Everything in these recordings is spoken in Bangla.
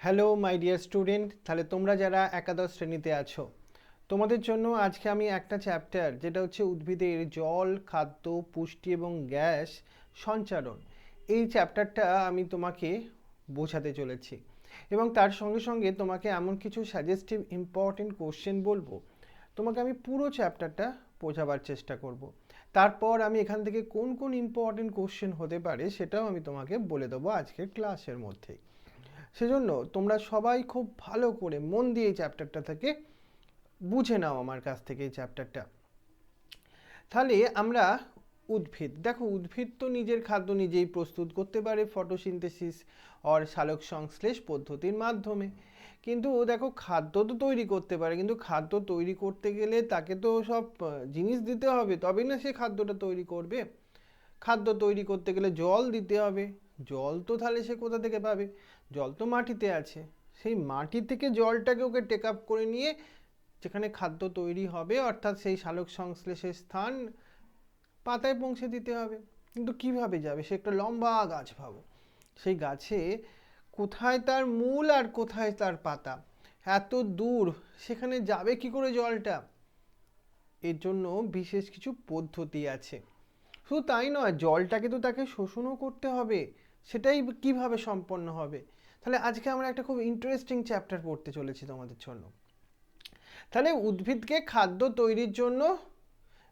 হ্যালো মাই ডিয়ার স্টুডেন্ট, তাহলে তোমরা যারা একাদশ শ্রেণীতে আছো তোমাদের জন্য আজকে আমি একটা চ্যাপ্টার যেটা হচ্ছে উদ্ভিদের জল, খাদ্য, পুষ্টি এবং গ্যাস সঞ্চারণ, এই চ্যাপ্টারটা আমি তোমাকে বোঝাতে চলেছি। এবং তার সঙ্গে সঙ্গে তোমাকে এমন কিছু সাজেস্টিভ ইম্পর্টেন্ট কোশ্চেন বলবো, তোমাকে আমি পুরো চ্যাপ্টারটা বোঝাবার চেষ্টা করব। তারপর আমি এখান থেকে কোন কোন ইম্পর্টেন্ট কোশ্চেন হতে পারে সেটাও আমি তোমাকে বলে দেবো আজকের ক্লাসের মধ্যেই। সেজন্য তোমরা সবাই খুব ভালো করে মন দিয়ে এই চ্যাপ্টারটা থেকে বুঝে নাও আমার কাছ থেকে এই চ্যাপ্টারটা। তাহলে আমরা উদ্ভিদ দেখো, উদ্ভিদ তো নিজের খাদ্য নিজেই প্রস্তুত করতে পারে ফটোসিনথেসিস আর সালোক সংশ্লেষ পদ্ধতির মাধ্যমে। কিন্তু দেখো, খাদ্য তো তৈরি করতে পারে, কিন্তু খাদ্য তৈরি করতে গেলে তাকে তো সব জিনিস দিতে হবে, তবেই না সে খাদ্যটা তৈরি করবে। খাদ্য তৈরি করতে গেলে জল দিতে হবে, জল তো তাহলে সে কোথা থেকে পাবে? জল তো মাটিতে আছে, সেই মাটি থেকে জলটাকে ওকে টেক আপ করে নিয়ে যেখানে খাদ্য তৈরি হবে অর্থাৎ সেই সালোক সংশ্লেষের স্থান পাতায় পৌঁছে দিতে হবে। কিন্তু কিভাবে যাবে? সে একটা লম্বা গাছ ভাবো, সেই গাছে কোথায় তার মূল আর কোথায় তার পাতা, এত দূর, সেখানে যাবে কি করে জলটা? এর জন্য বিশেষ কিছু পদ্ধতি আছে। শুধু তাই নয়, জলটাকে তো তাকে শোষণও করতে হবে, সেটাই কিভাবে সম্পন্ন হবে? তাহলে আজকে আমরা একটা খুব ইন্টারেস্টিং চ্যাপ্টার পড়তে চলেছি তোমাদের জন্য। তাহলে উদ্ভিদকে খাদ্য তৈরির জন্য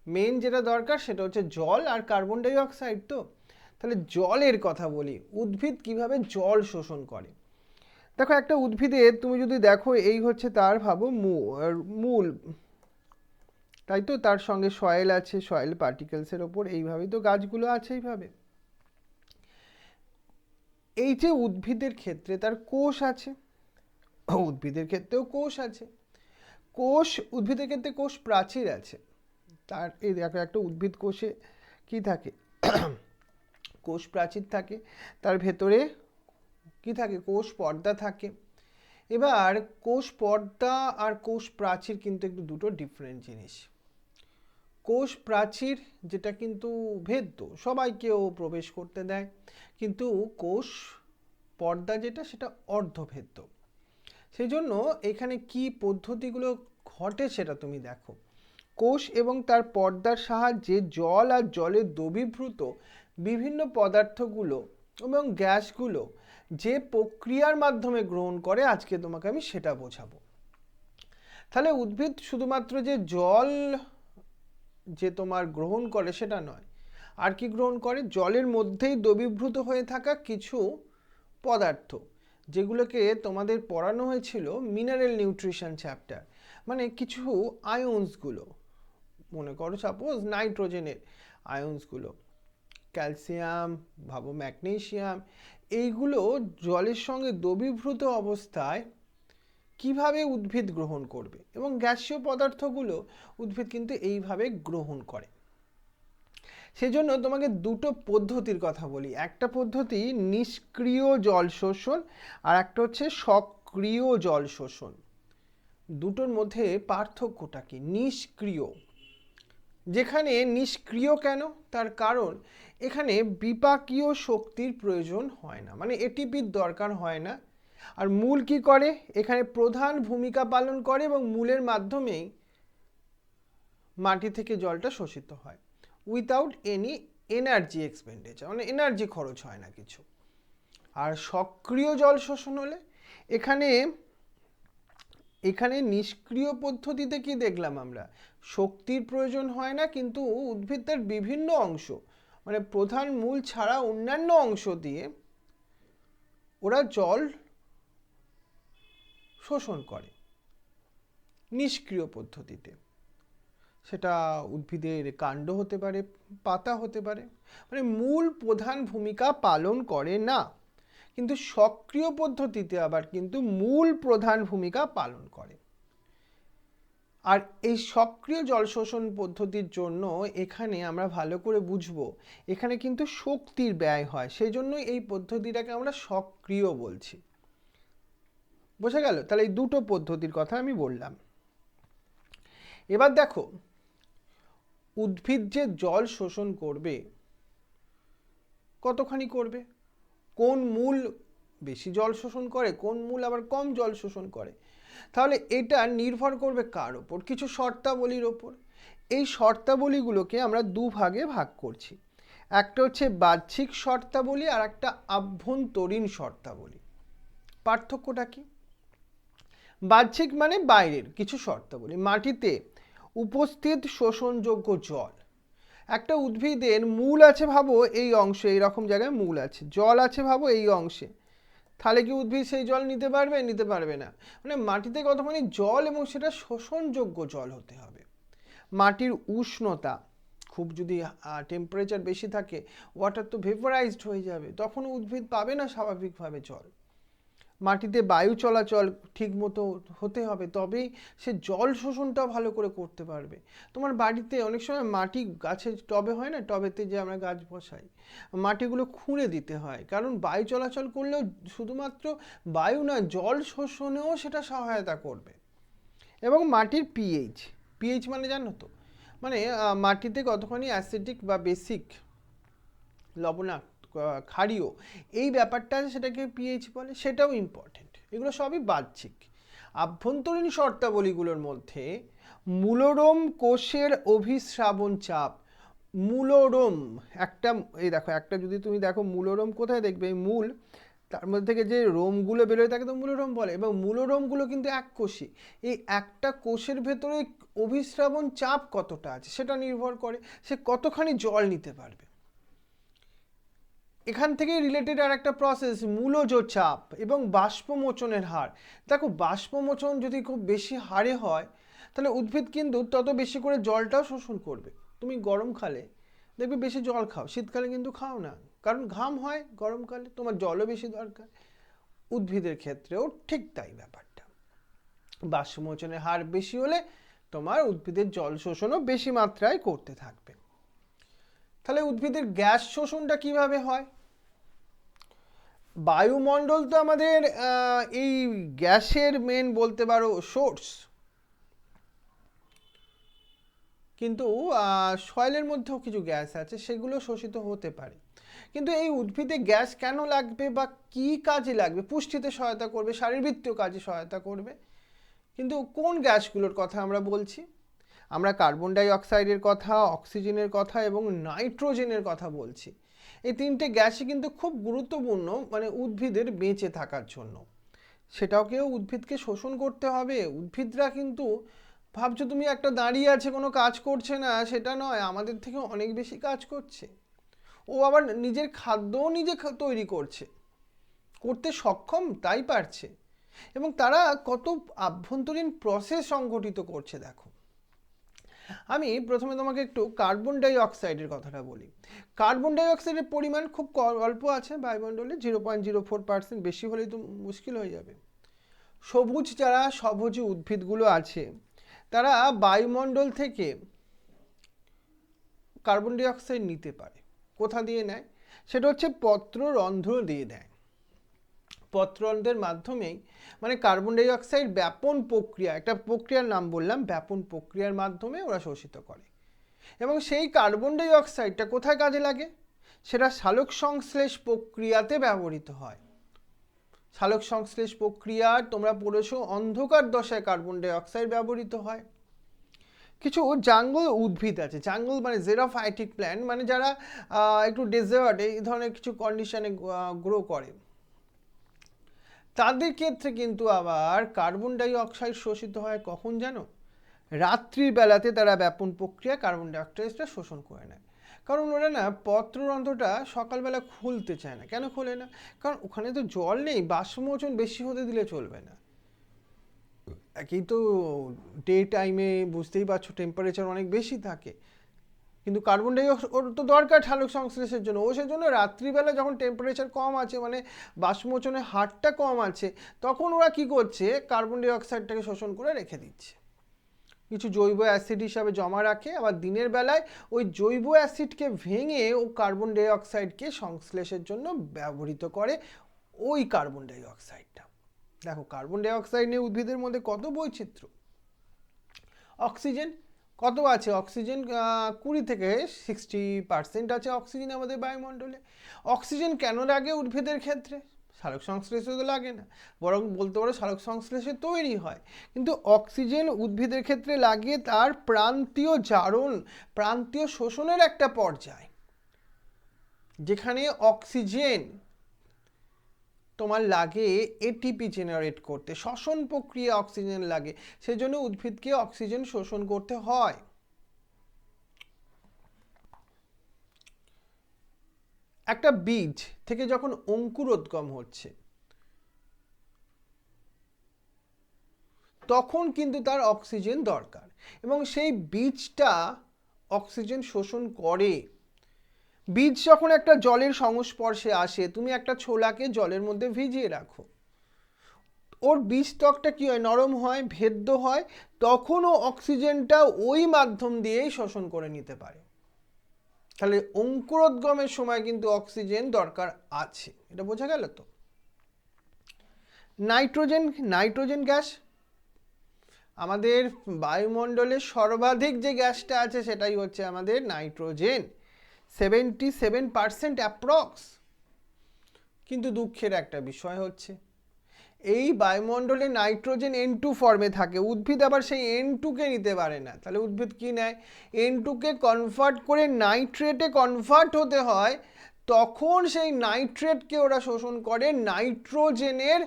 মেন যেটা দরকার সেটা হচ্ছে জল আর কার্বন ডাই অক্সাইড। তো তাহলে জলের কথা বলি, উদ্ভিদ কিভাবে জল শোষণ করে। দেখো, একটা উদ্ভিদের তুমি যদি দেখো, এই হচ্ছে তার ভাবো মূল, তাই তো? তার সঙ্গে সয়েল আছে, সয়েল পার্টিকেলসের ওপর এইভাবেই তো গাছগুলো আছে এইভাবে। এই যে উদ্ভিদের ক্ষেত্রে তার কোষ আছে, উদ্ভিদের ক্ষেত্রেও কোষ আছে। কোষ, উদ্ভিদের ক্ষেত্রে কোষ প্রাচীর আছে। তার এই দেখো, একটা উদ্ভিদ কোষে কি থাকে? কোষ প্রাচীর থাকে, তার ভেতরে কি থাকে? কোষ পর্দা থাকে। এবার কোষ পর্দা আর কোষ প্রাচীর কিন্তু একটু দুটো ডিফারেন্ট জিনিস। কোষ প্রাচীর যেটা কিন্তু ভেদ্য, সবাইকেও প্রবেশ করতে দেয়, কিন্তু কোষ পর্দা যেটা সেটা অর্ধভেদ্য। সেই জন্য এখানে কি পদ্ধতিগুলো ঘটে সেটা তুমি দেখো। কোষ এবং তার পর্দার সাহায্যে জল আর জলের দ্রবীভূত বিভিন্ন পদার্থগুলো এবং গ্যাসগুলো যে প্রক্রিয়ার মাধ্যমে গ্রহণ করে, আজকে তোমাকে আমি সেটা বোঝাবো। তাহলে উদ্ভিদ শুধুমাত্র যে জল যে তোমার গ্রহণ করে সেটা নয়, আর কি গ্রহণ করে? জলের মধ্যেই দ্রবীভূত হয়ে থাকা কিছু পদার্থ, যেগুলোকে তোমাদের পড়ানো হয়েছিল মিনারেল নিউট্রিশন চ্যাপ্টার, মানে কিছু আয়ন্সগুলো। মনে করো সাপোজ নাইট্রোজেনের আয়ন্সগুলো, ক্যালসিয়াম ভাবো, ম্যাগনেসিয়াম, এইগুলো জলের সঙ্গে দ্রবীভূত অবস্থায় কিভাবে উদ্ভিদ গ্রহণ করবে, এবং গ্যাসীয় পদার্থগুলো উদ্ভিদ কিন্তু এইভাবে গ্রহণ করে। সেজন্য তোমাকে দুটো পদ্ধতির কথা বলি। একটা পদ্ধতি নিষ্ক্রিয় জল শোষণ, আর একটা হচ্ছে সক্রিয় জল শোষণ। দুটোর মধ্যে পার্থক্যটা কি? নিষ্ক্রিয়, যেখানে নিষ্ক্রিয় কেন? তার কারণ এখানে বিপাকীয় শক্তির প্রয়োজন হয় না, মানে এটিপির দরকার হয় না। আর মূল কি করে? এখানে প্রধান ভূমিকা পালন করে এবং মূলের মাধ্যমেই মাটি থেকে জলটা শোষিত হয় উইথাউট এনি এনার্জি এক্সপেন্ডিচার, মানে এনার্জি খরচ হয় না কিছু। আর সক্রিয় জল শোষণ হলে এখানে এখানে নিষ্ক্রিয় পদ্ধতিতে কি দেখলাম আমরা? শক্তির প্রয়োজন হয় না, কিন্তু উদ্ভিদ তার বিভিন্ন অংশ, মানে প্রধান মূল ছাড়া অন্যান্য অংশ দিয়ে ওরা জল শোষণ করে নিষ্ক্রিয় পদ্ধতিতে। সেটা উদ্ভিদের কাণ্ড হতে পারে, পাতা হতে পারে, মানে মূল প্রধান ভূমিকা পালন করে না। কিন্তু সক্রিয় পদ্ধতিতে আবার কিন্তু মূল প্রধান ভূমিকা পালন করে। আর এই সক্রিয় জল শোষণ পদ্ধতির জন্য এখানে আমরা ভালো করে বুঝবো, এখানে কিন্তু শক্তির ব্যয় হয়, সেই জন্য এই পদ্ধতিটাকে আমরা সক্রিয় বলছি। বোঝা গেল? তাহলে এই দুটো পদ্ধতির কথা আমি বললাম। এবার দেখো, উদ্ভিদ যে জল শোষণ করবে, কতখানি করবে? কোন মূল বেশি জল শোষণ করে, কোন মূল আবার কম জল শোষণ করে। তাহলে এটা নির্ভর করবে কার ওপর? কিছু শর্তাবলীর ওপর। এই শর্তাবলীগুলোকে আমরা দুভাগে ভাগ করছি। একটা হচ্ছে বাহ্যিক শর্তাবলী আর একটা আভ্যন্তরীণ শর্তাবলী। পার্থক্যটা কি? বাহ্যিক মানে বাইরের কিছু শর্তাবলী। মাটিতে উপস্থিত শোষণযোগ্য জল। একটা উদ্ভিদের মূল আছে ভাবো এই অংশে, এইরকম জায়গায় মূল আছে, জল আছে ভাবো এই অংশে, তাহলে কি উদ্ভিদ সেই জল নিতে পারবে? নিতে পারবে না। মানে মাটিতে কতখানি জল এবং সেটা শোষণযোগ্য জল হতে হবে। মাটির উষ্ণতা, খুব যদি টেম্পারেচার বেশি থাকে ওয়াটার তো ভেপারাইজড হয়ে যাবে, তখন উদ্ভিদ পাবে না স্বাভাবিকভাবে জল। মাটিতে বায়ু চলাচল ঠিক মতো হতে হবে, তবেই সে জল শোষণটা ভালো করে করতে পারবে। তোমার বাড়িতে অনেক সময় মাটি গাছের টবে হয় না, টবেতে যে আমরা গাছ বসাই, মাটিগুলো খুঁড়ে দিতে হয়, কারণ বায়ু চলাচল করলেও শুধুমাত্র বায়ু না, জল শোষণেও সেটা সহায়তা করবে। এবং মাটির পিএইচ, পিএইচ মানে জানো তো, মানে মাটিতে কতখানি অ্যাসিডিক বা বেসিক, লবণাক্ত, ক্ষারীয়, এই ব্যাপারটা আছে, সেটাকে পিএইচ বলে, সেটাও ইম্পর্টেন্ট। এগুলো সবই বাহ্যিক। আভ্যন্তরীণ শর্তাবলীগুলোর মধ্যে মূলরোম কোষের অভিস্রাবণ চাপ। মূলরোম একটা, এই দেখো একটা যদি তুমি দেখো মূলরোম কোথায় দেখবে, এই মূল, তার মধ্যে থেকে যে রোমগুলো বেরোয় তাকে তো মূলরোম বলে, এবং মূলরোমগুলো কিন্তু এক কোষী। এই একটা কোষের ভেতরে অভিস্রাবণ চাপ কতটা আছে সেটা নির্ভর করে সে কতখানি জল নিতে পারবে। এখান থেকে রিলেটেড আর একটা প্রসেস মূলজ চাপ এবং বাষ্পমোচনের হার। দেখো বাষ্পমোচন যদি খুব বেশি হারে হয় তাহলে উদ্ভিদ কিন্তু তত বেশি করে জলটাও শোষণ করবে। তুমি গরমকালে দেখবে বেশি জল খাও, শীতকালে কিন্তু খাও না, কারণ ঘাম হয় গরমকালে, তোমার জলও বেশি দরকার। উদ্ভিদের ক্ষেত্রেও ঠিক তাই ব্যাপারটা। বাষ্পমোচনের হার বেশি হলে তোমার উদ্ভিদের জল শোষণও বেশি মাত্রায় করতে থাকবে। তাহলে উদ্ভিদের গ্যাস শোষণটা কিভাবে হয়? বায়ুমণ্ডল তো আমাদের এই গ্যাসের মেন বলতে পারো সোর্স, কিন্তু সয়েলের মধ্যেও কিছু গ্যাস আছে, সেগুলো শোষিত হতে পারে। কিন্তু এই উদ্ভিদে গ্যাস কেন লাগবে বা কি কাজে লাগবে? পুষ্টিতে সহায়তা করবে, শারীরবৃত্তীয় কাজে সহায়তা করবে। কিন্তু কোন গ্যাসগুলোর কথা আমরা বলছি? আমরা কার্বন ডাই অক্সাইডের কথা, অক্সিজেনের কথা এবং নাইট্রোজেনের কথা বলছি। এই তিনটে গ্যাসই কিন্তু খুব গুরুত্বপূর্ণ, মানে উদ্ভিদের বেঁচে থাকার জন্য। সেটাকেও উদ্ভিদকে শোষণ করতে হবে। উদ্ভিদরা কিন্তু, ভাবছো তুমি একটা দাঁড়িয়ে আছে কোনো কাজ করছে না, সেটা নয়, আমাদের থেকে অনেক বেশি কাজ করছে। ও আবার নিজের খাদ্যও নিজে তৈরি করছে, করতে সক্ষম, তাই পারছে। এবং তারা কত আভ্যন্তরীণ প্রসেস সংগঠিত করছে দেখো। আমি প্রথমে তোমাকে একটু কার্বন ডাই অক্সাইডের কথাটা বলি। কার্বন ডাই অক্সাইডের পরিমাণ খুব অল্প আছে বায়ুমণ্ডলে, 0.04%, বেশি হলেই তো মুশকিল হয়ে যাবে। সবুজ যারা সবুজ উদ্ভিদগুলো আছে তারা বায়ুমণ্ডল থেকে কার্বন ডাই অক্সাইড নিতে পারে। কোথা দিয়ে নেয়? সেটা হচ্ছে পত্ররন্ধ্র দিয়ে দেয়। পত্ররন্ধ্রের মাধ্যমেই, মানে কার্বন ডাই অক্সাইড ব্যাপন প্রক্রিয়া, একটা প্রক্রিয়ার নাম বললাম, ব্যাপন প্রক্রিয়ার মাধ্যমে ওরা শোষিত করে। এবং সেই কার্বন ডাই অক্সাইডটা কোথায় কাজে লাগে? সেটা সালোক সংশ্লেষ প্রক্রিয়াতে ব্যবহৃত হয়। সালোক সংশ্লেষ প্রক্রিয়া তোমরা পড়েছো, অন্ধকার দশায় কার্বন ডাই অক্সাইড ব্যবহৃত হয়। কিছু জাঙ্গল উদ্ভিদ আছে, জাঙ্গল মানে জেরাফাইটিক প্ল্যান্ট, মানে যারা একটু ডেজার্ট এই ধরনের কিছু কন্ডিশনে গ্রো করে, তাদের ক্ষেত্রে কিন্তু আবার কার্বন ডাই অক্সাইড শোষিত হয় কখন জানো? রাত্রির বেলাতে তারা ব্যাপন প্রক্রিয়া কার্বন ডাই অক্সাইডটা শোষণ করে নেয়। কারণ ওরা না পত্ররন্ধ্রটা সকালবেলা খুলতে চায় না। কেন খোলে না? কারণ ওখানে তো জল নেই, বাষ্পমোচন বেশি হতে দিলে চলবে না। একই তো ডে টাইমে বুঝতেই পারছো টেম্পারেচার অনেক বেশি থাকে, কিন্তু কার্বন ডাই অক্সাইড ওর তো দরকার সালোক সংশ্লেষের জন্য। ও সেজন্য রাত্রিবেলা যখন টেম্পারেচার কম আছে, মানে বাষ্পমোচনের হারটা কম আছে, তখন ওরা কি করছে, কার্বন ডাই অক্সাইডটাকে শোষণ করে রেখে দিচ্ছে, কিছু জৈব অ্যাসিড হিসাবে জমা রাখে। আবার দিনের বেলায় ওই জৈব অ্যাসিডকে ভেঙে ও কার্বন ডাই অক্সাইডকে সংশ্লেষের জন্য ব্যবহৃত করে ওই কার্বন ডাই অক্সাইডটা। দেখো কার্বন ডাই অক্সাইড নিয়ে উদ্ভিদের মধ্যে কত বৈচিত্র্য। অক্সিজেন কত আছে? অক্সিজেন 20 থেকে 60% আছে অক্সিজেন আমাদের বায়ুমণ্ডলে। অক্সিজেন কেন লাগে উদ্ভিদের ক্ষেত্রে? সালোক সংশ্লেষে তো লাগে না, বরং বলতে পারো সালোক সংশ্লেষে তৈরি হয়। কিন্তু অক্সিজেন উদ্ভিদের ক্ষেত্রে লাগে তার প্রান্তীয় জারণ, প্রান্তীয় শোষণের একটা পর্যায়, যেখানে অক্সিজেন তোমার লাগে এটিপি জেনারেট করতে, শ্বসন প্রক্রিয়া অক্সিজেন লাগে, সেজন্য উদ্ভিদকে অক্সিজেন শোষণ করতে হয়। একটা বীজ থেকে যখন অঙ্কুরোদ্গম হচ্ছে তখন কিন্তু তার অক্সিজেন দরকার, এবং সেই বীজটা অক্সিজেন শোষণ করে। বীজ যখন একটা জলের সংস্পর্শে আসে, তুমি একটা ছোলাকে জলের মধ্যে ভিজিয়ে রাখো, ওর বীজত্বকটা কি হয়, নরম হয়, ভেদ্য হয়, তখন ও অক্সিজেনটা ওই মাধ্যম দিয়েই শোষণ করে নিতে পারে। তাহলে অঙ্কুরোদ্গমের সময় কিন্তু অক্সিজেন দরকার আছে, এটা বোঝা গেল তো। নাইট্রোজেন গ্যাস, আমাদের বায়ুমণ্ডলে সর্বাধিক যে গ্যাসটা আছে সেটাই হচ্ছে আমাদের নাইট্রোজেন, 77% অ্যাপ্রক্স। কিন্তু দুঃখের একটা বিষয় হচ্ছে এই বায়ুমণ্ডলে নাইট্রোজেন N2 ফর্মে থাকে, উদ্ভিদ আবার সেই N2কে নিতে পারে না। তাহলে উদ্ভিদ কি নেয়, N2কে কনভার্ট করে নাইট্রেটে কনভার্ট হতে হয়, তখন সেই নাইট্রেটকে ওরা শোষণ করে নাইট্রোজেনের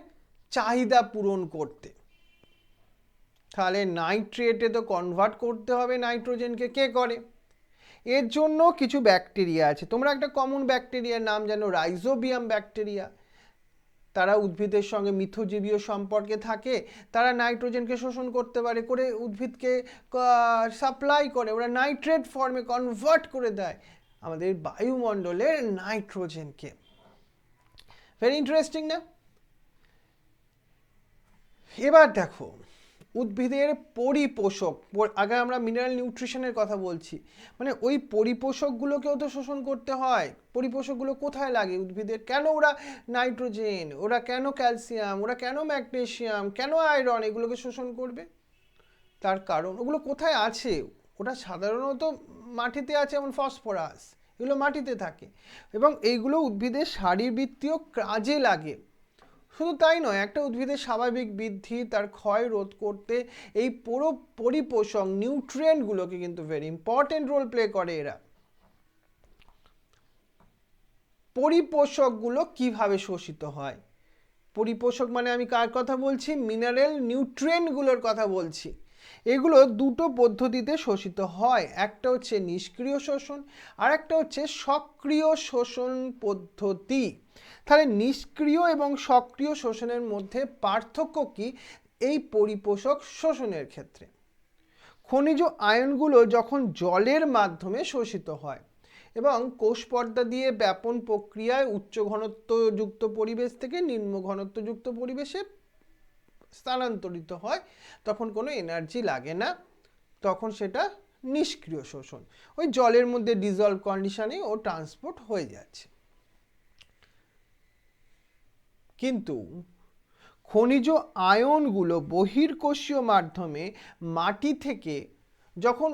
চাহিদা পূরণ করতে। তাহলে নাইট্রেটে তো কনভার্ট করতে হবে নাইট্রোজেনকে, কে করে? এর জন্য কিছু ব্যাকটেরিয়া আছে, তোমরা একটা কমন ব্যাকটেরিয়ার নাম জানো, রাইজোবিয়াম ব্যাকটেরিয়া। তারা উদ্ভিদের সঙ্গে মিথজীবীয় সম্পর্কে থাকে, তারা নাইট্রোজেনকে শোষণ করতে পারে, করে উদ্ভিদকে সাপ্লাই করে, ওরা নাইট্রেট ফর্মে কনভার্ট করে দেয় আমাদের বায়ুমণ্ডলের নাইট্রোজেনকে। ভেরি ইন্টারেস্টিং না? এবার দেখো উদ্ভিদের পরিপোষক, আগে আমরা মিনারেল নিউট্রিশনের কথা বলছি, মানে ওই পরিপোষকগুলোকেও তো শোষণ করতে হয়। পরিপোষকগুলো কোথায় লাগে উদ্ভিদের, কেন ওরা নাইট্রোজেন, ওরা কেন ক্যালসিয়াম, ওরা কেন ম্যাগনেসিয়াম, কেন আয়রন এগুলোকে শোষণ করবে? তার কারণ ওগুলো কোথায় আছে, ওটা সাধারণত মাটিতে আছে, যেমন ফসফরাস, এগুলো মাটিতে থাকে, এবং এইগুলো উদ্ভিদের শারীরবৃত্তীয় কাজে লাগে। শুধু তাই নয়, একটা উদ্ভিদের স্বাভাবিক বৃদ্ধি, তার ক্ষয় রোধ করতে এই পুরো পরিপোষক নিউট্রিয়েন্টগুলোকে কিন্তু ভেরি ইম্পর্টেন্ট রোল প্লে করে এরা। পরিপোষকগুলো কিভাবে শোষিত হয়? পরিপোষক মানে আমি কার কথা বলছি, মিনারেল নিউট্রিয়েন্টগুলোর কথা বলছি। এগুলো দুটো পদ্ধতিতে শোষিত হয়, একটা হচ্ছে নিষ্ক্রিয় শোষণ, আর একটা হচ্ছে সক্রিয় শোষণ পদ্ধতি। তাহলে নিষ্ক্রিয় এবং সক্রিয় শোষণের মধ্যে পার্থক্য কি এই পরিপোষক শোষণের ক্ষেত্রে? খনিজ আয়নগুলো যখন জলের মাধ্যমে শোষিত হয় এবং কোষপর্দা দিয়ে ব্যাপন প্রক্রিয়ায় উচ্চ ঘনত্বযুক্ত পরিবেশ থেকে নিম্ন ঘনত্বযুক্ত পরিবেশে স্থানান্তরিত হয়, তখন কোনো এনার্জি লাগে না, তখন সেটা নিষ্ক্রিয় শোষণ, ওই জলের মধ্যে ডিজলভ কন্ডিশনে ও ট্রান্সপোর্ট হয়ে যাচ্ছে। কিন্তু খনিজ আয়নগুলো বহির্কোষীয় মাধ্যমে মাটি থেকে যখন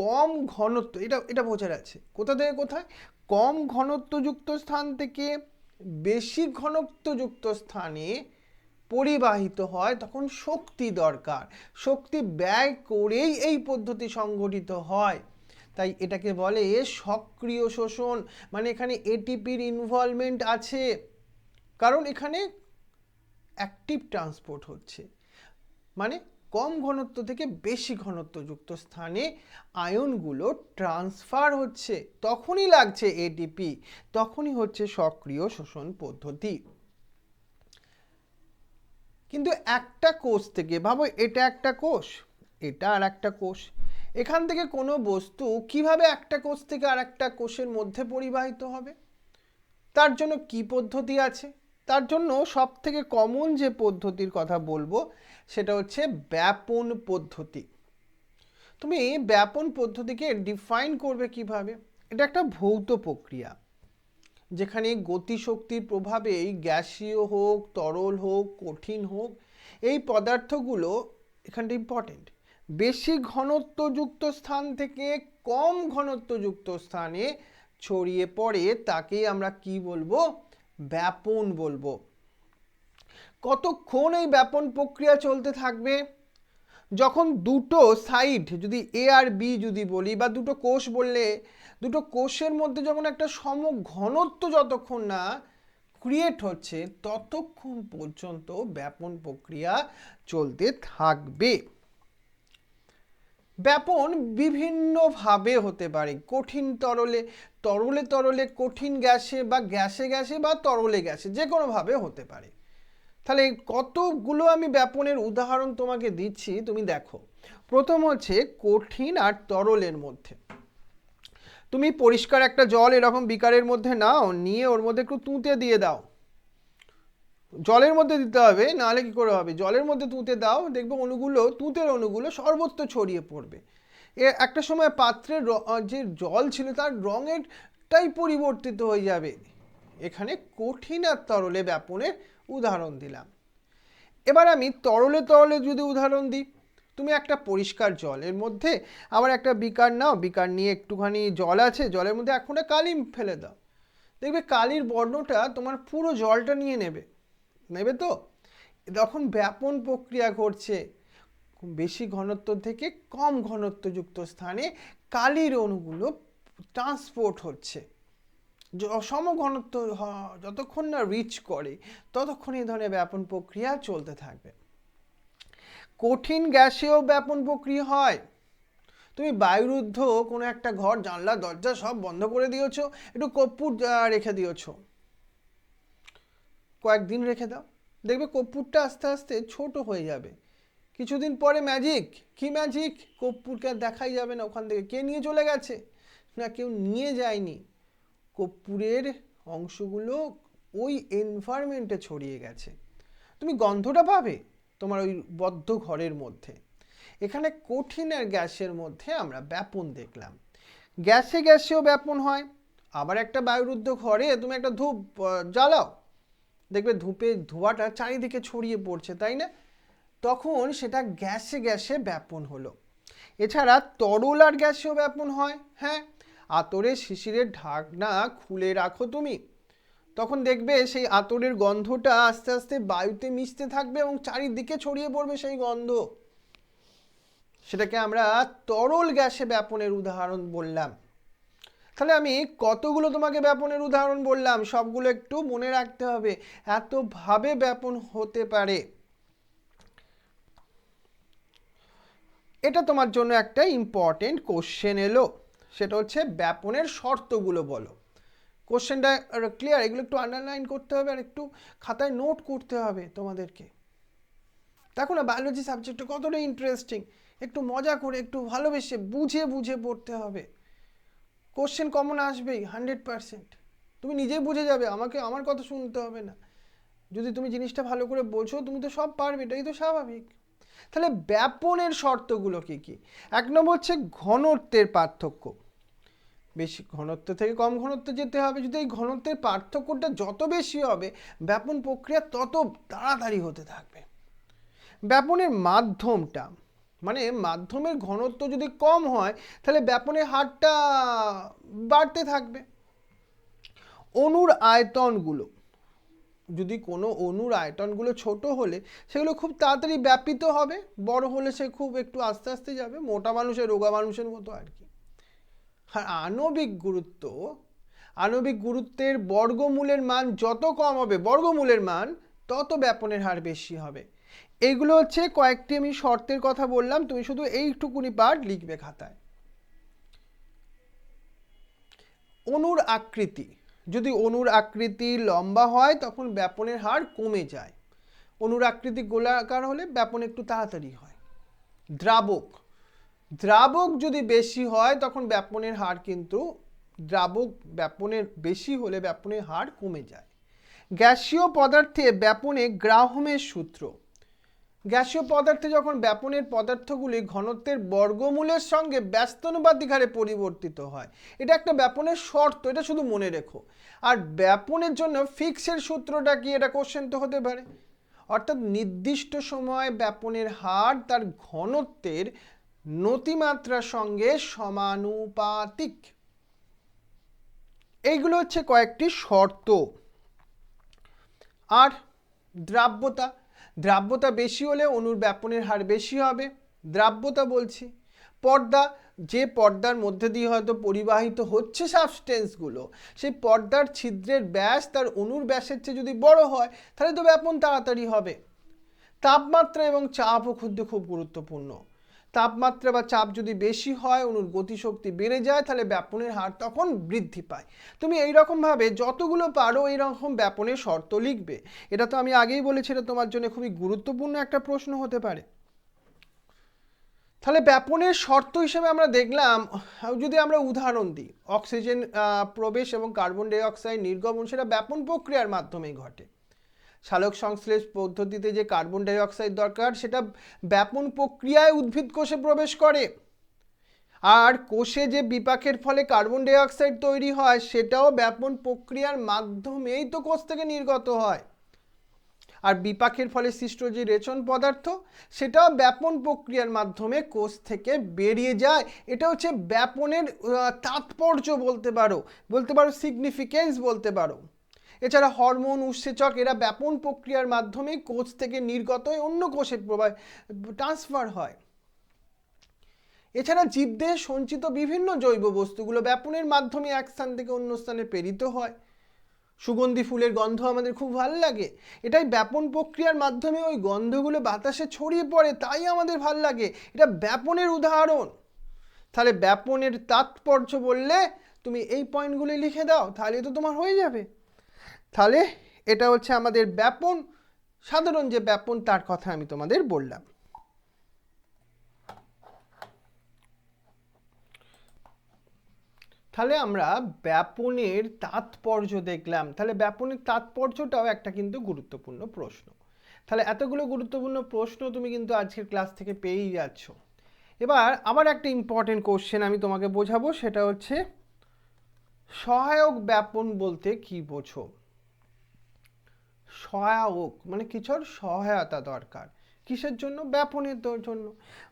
কম ঘনত্ব, এটা বোঝার আছে, কোথা থেকে কোথায়, কম ঘনত্বযুক্ত স্থান থেকে বেশি ঘনত্বযুক্ত স্থানে পরিবাহিত হয়, তখন শক্তি দরকার, শক্তি ব্যয় করেই এই পদ্ধতি সংঘটিত হয়। তাই এটাকে বলে সক্রিয় শোষণ, মানে এখানে এটিপির ইনভলভমেন্ট আছে, কারণ এখানে অ্যাক্টিভ ট্রান্সপোর্ট হচ্ছে, মানে কম ঘনত্ব থেকে বেশি ঘনত্বযুক্ত স্থানে আয়নগুলো ট্রান্সফার হচ্ছে, তখনই লাগছে এটিপি, তখনই হচ্ছে সক্রিয় শোষণ পদ্ধতি। কিন্তু একটা কোষ থেকে, ভাবো এটা একটা কোষ, এটা আর একটা কোষ, এখান থেকে কোনো বস্তু কিভাবে একটা কোষ থেকে আর একটা কোষের মধ্যে পরিবাহিত হবে? তার জন্য কি পদ্ধতি আছে? তার জন্য সব থেকে কমন যে পদ্ধতির কথা বলবো সেটা হচ্ছে ব্যাপন পদ্ধতি। তুমি ব্যাপন পদ্ধতিকে ডিফাইন করবে কিভাবে? এটা একটা ভৌত প্রক্রিয়া, যেখানে গতিশক্তির প্রভাবেই গ্যাসীয় হোক, তরল হোক, কঠিন হোক, এই পদার্থগুলো, এখানটা ইম্পর্টেন্ট, বেশি ঘনত্বযুক্ত স্থান থেকে কম ঘনত্বযুক্ত স্থানে ছড়িয়ে পড়ে, তাকেই আমরা কি বলবো, ব্যাপন বলবো। কতক্ষণ এই ব্যাপন প্রক্রিয়া চলতে থাকবে? যখন দুটো সাইড, যদি এ আর বি যদি বলি, বা দুটো কোষ বললে, দুটো কোষের মধ্যে যখন একটা সমঘনত্ব যতক্ষণ না ক্রিয়েট হচ্ছে ততক্ষণ পর্যন্ত ব্যাপন প্রক্রিয়া চলতে থাকবে। ব্যাপন বিভিন্নভাবে হতে পারে, কঠিন তরলে, তরলে তরলে, কঠিন গ্যাসে, বা গ্যাসে গ্যাসে, বা তরলে গ্যাসে, যে কোনোভাবে হতে পারে। তাহলে কতগুলো আমি ব্যাপনের উদাহরণ তোমাকে দিচ্ছি, তুমি দেখো। প্রথম হচ্ছে কঠিন আর তরলের মধ্যে। তুমি পরিষ্কার একটা জল এরকম বিকারের মধ্যে নাও, নিয়ে ওর মধ্যে একটু তুঁতে দিয়ে দাও। জলের মধ্যে দিতে হবে, নাহলে কি করে হবে? জলের মধ্যে তুঁতে দাও, দেখবে অণুগুলো, তুঁতের অণুগুলো সর্বত্র ছড়িয়ে পড়বে। একটা সময় পাত্রের যে জল ছিল তার রঙেরটাই পরিবর্তিত হয়ে যাবে। এখানে কঠিন আর তরলে ব্যাপনের উদাহরণ দিলাম। এবার আমি তরলে তরলে যদি উদাহরণ দিই, তুমি একটা পরিষ্কার জলের মধ্যে আবার একটা বিকার নাও, বিকার নিয়ে একটুখানি জল আছে, জলের মধ্যে এখন কালি ফেলে দাও, দেখবে কালির বর্ণটা তোমার পুরো জলটা নিয়ে নেবে, নেবে তো? তখন ব্যাপন প্রক্রিয়া ঘটছে, বেশি ঘনত্ব থেকে কম ঘনত্বযুক্ত স্থানে কালির অণুগুলো ট্রান্সপোর্ট হচ্ছে। সমঘনত্ব যতক্ষণ না রিচ করে ততক্ষণ এই ধরনের ব্যাপন প্রক্রিয়া চলতে থাকবে। কঠিন গ্যাসেও ব্যাপন প্রক্রিয়া হয়। তুমি বায়ুরুদ্ধ কোনো একটা ঘর, জানলা দরজা সব বন্ধ করে দিয়েছো, একটু কর্পূর রেখে দিয়েছো, কয়েকদিন রেখে দাও, দেখবে কর্পূরটা আস্তে আস্তে ছোট হয়ে যাবে। কিছুদিন পরে ম্যাজিক, কি ম্যাজিক, কর্পূরকে দেখাই যাবে না ওখান থেকে। কে নিয়ে চলে গেছে? না, কেউ নিয়ে যায়নি, কর্পূরের অংশগুলো ওই এনভায়রনমেন্টে ছড়িয়ে গেছে। তুমি গন্ধটা পাবে তোমার ওই বদ্ধ ঘরের মধ্যে। এখানে কঠিন আর গ্যাসের মধ্যে আমরা ব্যাপন দেখলাম। গ্যাসে গ্যাসেও ব্যাপন হয়। আবার একটা বায়ুরুদ্ধ ঘরে তুমি একটা ধূপ জ্বালাও, দেখবে ধূপের ধোঁয়াটা চারিদিকে ছড়িয়ে পড়ছে, তাই না? তখন সেটা গ্যাসে গ্যাসে ব্যাপন হলো। এছাড়া তরল আর গ্যাসেও ব্যাপন হয়। হ্যাঁ, আতরের শিশিরের ঢাকনা খুলে রাখো তুমি, তখন দেখবে সেই আতরের গন্ধটা আস্তে আস্তে বায়ুতে মিশতে থাকবে এবং চারিদিকে ছড়িয়ে পড়বে সেই গন্ধ। সেটাকে আমরা তরল গ্যাসে ব্যাপনের উদাহরণ বললাম। তাহলে আমি কতগুলো তোমাকে ব্যাপনের উদাহরণ বললাম, সবগুলো একটু মনে রাখতে হবে, এতভাবে ব্যাপন হতে পারে। এটা তোমার জন্য একটা ইম্পর্টেন্ট কোশ্চেন এলো, সেটা হচ্ছে ব্যাপনের শর্তগুলো বলো। কোশ্চেনটা ক্লিয়ার? এগুলো একটু আন্ডারলাইন করতে হবে আর একটু খাতায় নোট করতে হবে তোমাদেরকে। দেখো না বায়োলজি সাবজেক্টটা কতটা ইন্টারেস্টিং, একটু মজা করে, একটু ভালোবেসে, বুঝে বুঝে পড়তে হবে। কোশ্চেন কমন আসবেই 100%, তুমি নিজেই বুঝে যাবে, আমাকে আমার কথা শুনতে হবে না। যদি তুমি জিনিসটা ভালো করে বোঝো তুমি তো সব পারবে, এটাই তো স্বাভাবিক। তাহলে ব্যাপনের শর্তগুলো কি কি? এক নম্বর হচ্ছে ঘনত্বের পার্থক্য। বেশি ঘনত্ব থেকে কম ঘনত্ব যেতে হবে। যদি এই ঘনত্বের পার্থক্যটা যত বেশি হবে ব্যাপন প্রক্রিয়া তত তাড়াতাড়ি হতে থাকবে। ব্যাপনের মাধ্যমটা, মানে মাধ্যমের ঘনত্ব যদি কম হয় তাহলে ব্যাপনের হারটা বাড়তে থাকবে। অণুর আয়তনগুলো, যদি কোনো অণুর আয়তনগুলো ছোট হলে সেগুলো খুব তাড়াতাড়ি ব্যাপিত হবে, বড় হলে সে খুব একটু আস্তে আস্তে যাবে, মোটা মানুষের রোগা মানুষের মতো আর কি। আর আণবিক গুরুত্ব, আণবিক গুরুত্বের বর্গমূলের মান যত কম হবে, বর্গমূলের মান, তত ব্যাপনের হার বেশি হবে। এইগুলো হচ্ছে কয়েকটি আমি শর্তের কথা বললাম, তুমি শুধু এইটুকুনি পার্ট লিখবে খাতায়। অণুর আকৃতি, যদি অণুর আকৃতি লম্বা হয় তখন ব্যাপনের হার কমে যায়, অণুর আকৃতি গোলাকার হলে ব্যাপন একটু তাড়াতাড়ি হয়। দ্রাবক, দ্রাবক যদি বেশি হয় তখন ব্যাপনের হার কিন্তু, দ্রাবক ব্যাপনের বেশি হলে ব্যাপনের হার কমে যায়। গ্যাসীয় পদার্থে ব্যাপনে গ্রাহমের সূত্র, গ্যাসীয় পদার্থে যখন ব্যাপনের পদার্থগুলি ঘনত্বের বর্গমূলের সঙ্গে ব্যস্তানুপাতিক হারে পরিবর্তিত হয়, এটা একটা ব্যাপনের শর্ত, এটা শুধু মনে রেখো। আর ব্যাপনের জন্য ফিক্সের সূত্রটা কি, এটা কোশ্চেন তো হতে পারে। অর্থাৎ নির্দিষ্ট সময় ব্যাপনের হার তার ঘনত্বের নতিমাত্রার সঙ্গে সমানুপাতিক। এইগুলো হচ্ছে কয়েকটি শর্ত। আর দ্রাব্যতা, দ্রাব্যতা বেশি হলে অণুর ব্যাপনের হার বেশি হবে, দ্রাব্যতা বলছি। পর্দা, যে পর্দার মধ্যে দিয়ে হয়তো পরিবাহিত হচ্ছে সাবস্টেন্সগুলো, সেই পর্দার ছিদ্রের ব্যাস তার অণুর ব্যাসের চেয়ে যদি বড় হয় তাহলে তো ব্যাপন তাড়াতাড়ি হবে। তাপমাত্রা এবং চাপও কিন্তু খুব গুরুত্বপূর্ণ। তাপমাত্রা বা চাপ যদি বেশি হয়, অণুর গতিশক্তি বেড়ে যায়, তাহলে ব্যাপনের হার তখন বৃদ্ধি পায়। তুমি এইরকমভাবে যতগুলো পারো এইরকম ব্যাপনের শর্ত লিখবে। এটা তো আমি আগেই বলেছি, এটা তোমার জন্য খুবই গুরুত্বপূর্ণ একটা প্রশ্ন হতে পারে। তাহলে ব্যাপনের শর্ত হিসেবে আমরা দেখলাম, যদি আমরা উদাহরণ দিই, অক্সিজেন প্রবেশ এবং কার্বন ডাই অক্সাইড নির্গমন সেটা ব্যাপন প্রক্রিয়ার মাধ্যমেই ঘটে। সালোক সংশ্লেষ পদ্ধতিতে যে কার্বন ডাই অক্সাইড দরকার সেটা ব্যাপন প্রক্রিয়ায় উদ্ভিদ কোষে প্রবেশ করে। আর কোষে যে বিপাকের ফলে কার্বন ডাই অক্সাইড তৈরি হয় সেটাও ব্যাপন প্রক্রিয়ার মাধ্যমেই তো কোষ থেকে নির্গত হয়। আর বিপাকের ফলে সৃষ্ট যে রেচন পদার্থ সেটাও ব্যাপন প্রক্রিয়ার মাধ্যমে কোষ থেকে বেরিয়ে যায়। এটা হচ্ছে ব্যাপনের তাৎপর্য বলতে পারো, সিগনিফিকেন্স বলতে পারো। এছাড়া হরমোন, উৎসেচক এরা ব্যাপন প্রক্রিয়ার মাধ্যমে কোষ থেকে নির্গত হয়ে অন্য কোষে ট্রান্সফার হয়। এছাড়া জীবদেহে সঞ্চিত বিভিন্ন জৈব বস্তুগুলো ব্যাপনের মাধ্যমে এক স্থান থেকে অন্য স্থানে প্রেরিত হয়। সুগন্ধি ফুলের গন্ধ আমাদের খুব ভালো লাগে, এটাই ব্যাপন প্রক্রিয়ার মাধ্যমে ওই গন্ধগুলো বাতাসে ছড়িয়ে পড়ে, তাই আমাদের ভাল লাগে। এটা ব্যাপনের উদাহরণ। তাহলে ব্যাপনের তাৎপর্য বললে তুমি এই পয়েন্টগুলি লিখে দাও, তাহলে তো তোমার হয়ে যাবে। তাহলে এটা হচ্ছে আমাদের ব্যাপন, সাধারণ যে ব্যাপন তার কথা আমি তোমাদের বললাম। তাহলে আমরা ব্যাপনের তাৎপর্য দেখলাম। তাহলে ব্যাপনের তাৎপর্যটাও একটা কিন্তু গুরুত্বপূর্ণ প্রশ্ন। তাহলে এতগুলো গুরুত্বপূর্ণ প্রশ্ন তুমি কিন্তু আজকের ক্লাস থেকে পেয়েই যাচ্ছ। এবার আবার একটা ইম্পর্টেন্ট কোশ্চেন আমি তোমাকে বোঝাবো, সেটা হচ্ছে সহায়ক ব্যাপন বলতে কি বোঝো? সহায়ক মানে কিছুর সহায়তা দরকার, কিসের জন্য? ব্যাপনের জন্য।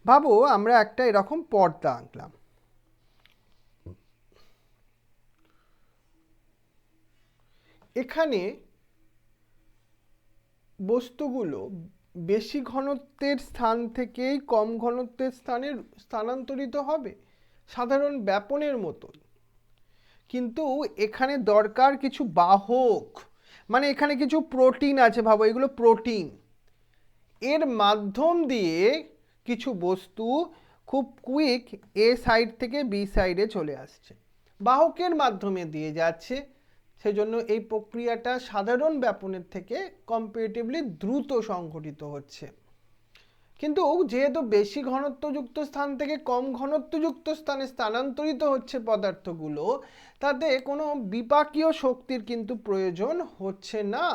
ভাবো আমরা একটা এরকম পর্দা আঁকলাম, এখানে বস্তুগুলো বেশি ঘনত্বের স্থান থেকেই কম ঘনত্বের স্থানে স্থানান্তরিত হবে সাধারণ ব্যাপনের মতো। কিন্তু এখানে দরকার কিছু বাহক, মানে এখানে কিছু প্রোটিন আছে, ভাবো এগুলো প্রোটিন, এর মাধ্যম দিয়ে কিছু বস্তু খুব কুইক এ সাইড থেকে বি সাইডে চলে আসছে, বাহকের মাধ্যমে দিয়ে যাচ্ছে। সেজন্য এই প্রক্রিয়াটা সাধারণ ব্যাপনের থেকে কম্পারেটিভলি দ্রুত সংঘটিত হচ্ছে। কিন্তু যেহেতু বেশি ঘনত্বযুক্ত স্থান থেকে কম ঘনত্বযুক্ত স্থানে স্থানান্তরিত হচ্ছে পদার্থগুলো, তাতে কোনো বিপাকীয় শক্তির কিন্তু প্রয়োজন হচ্ছে না।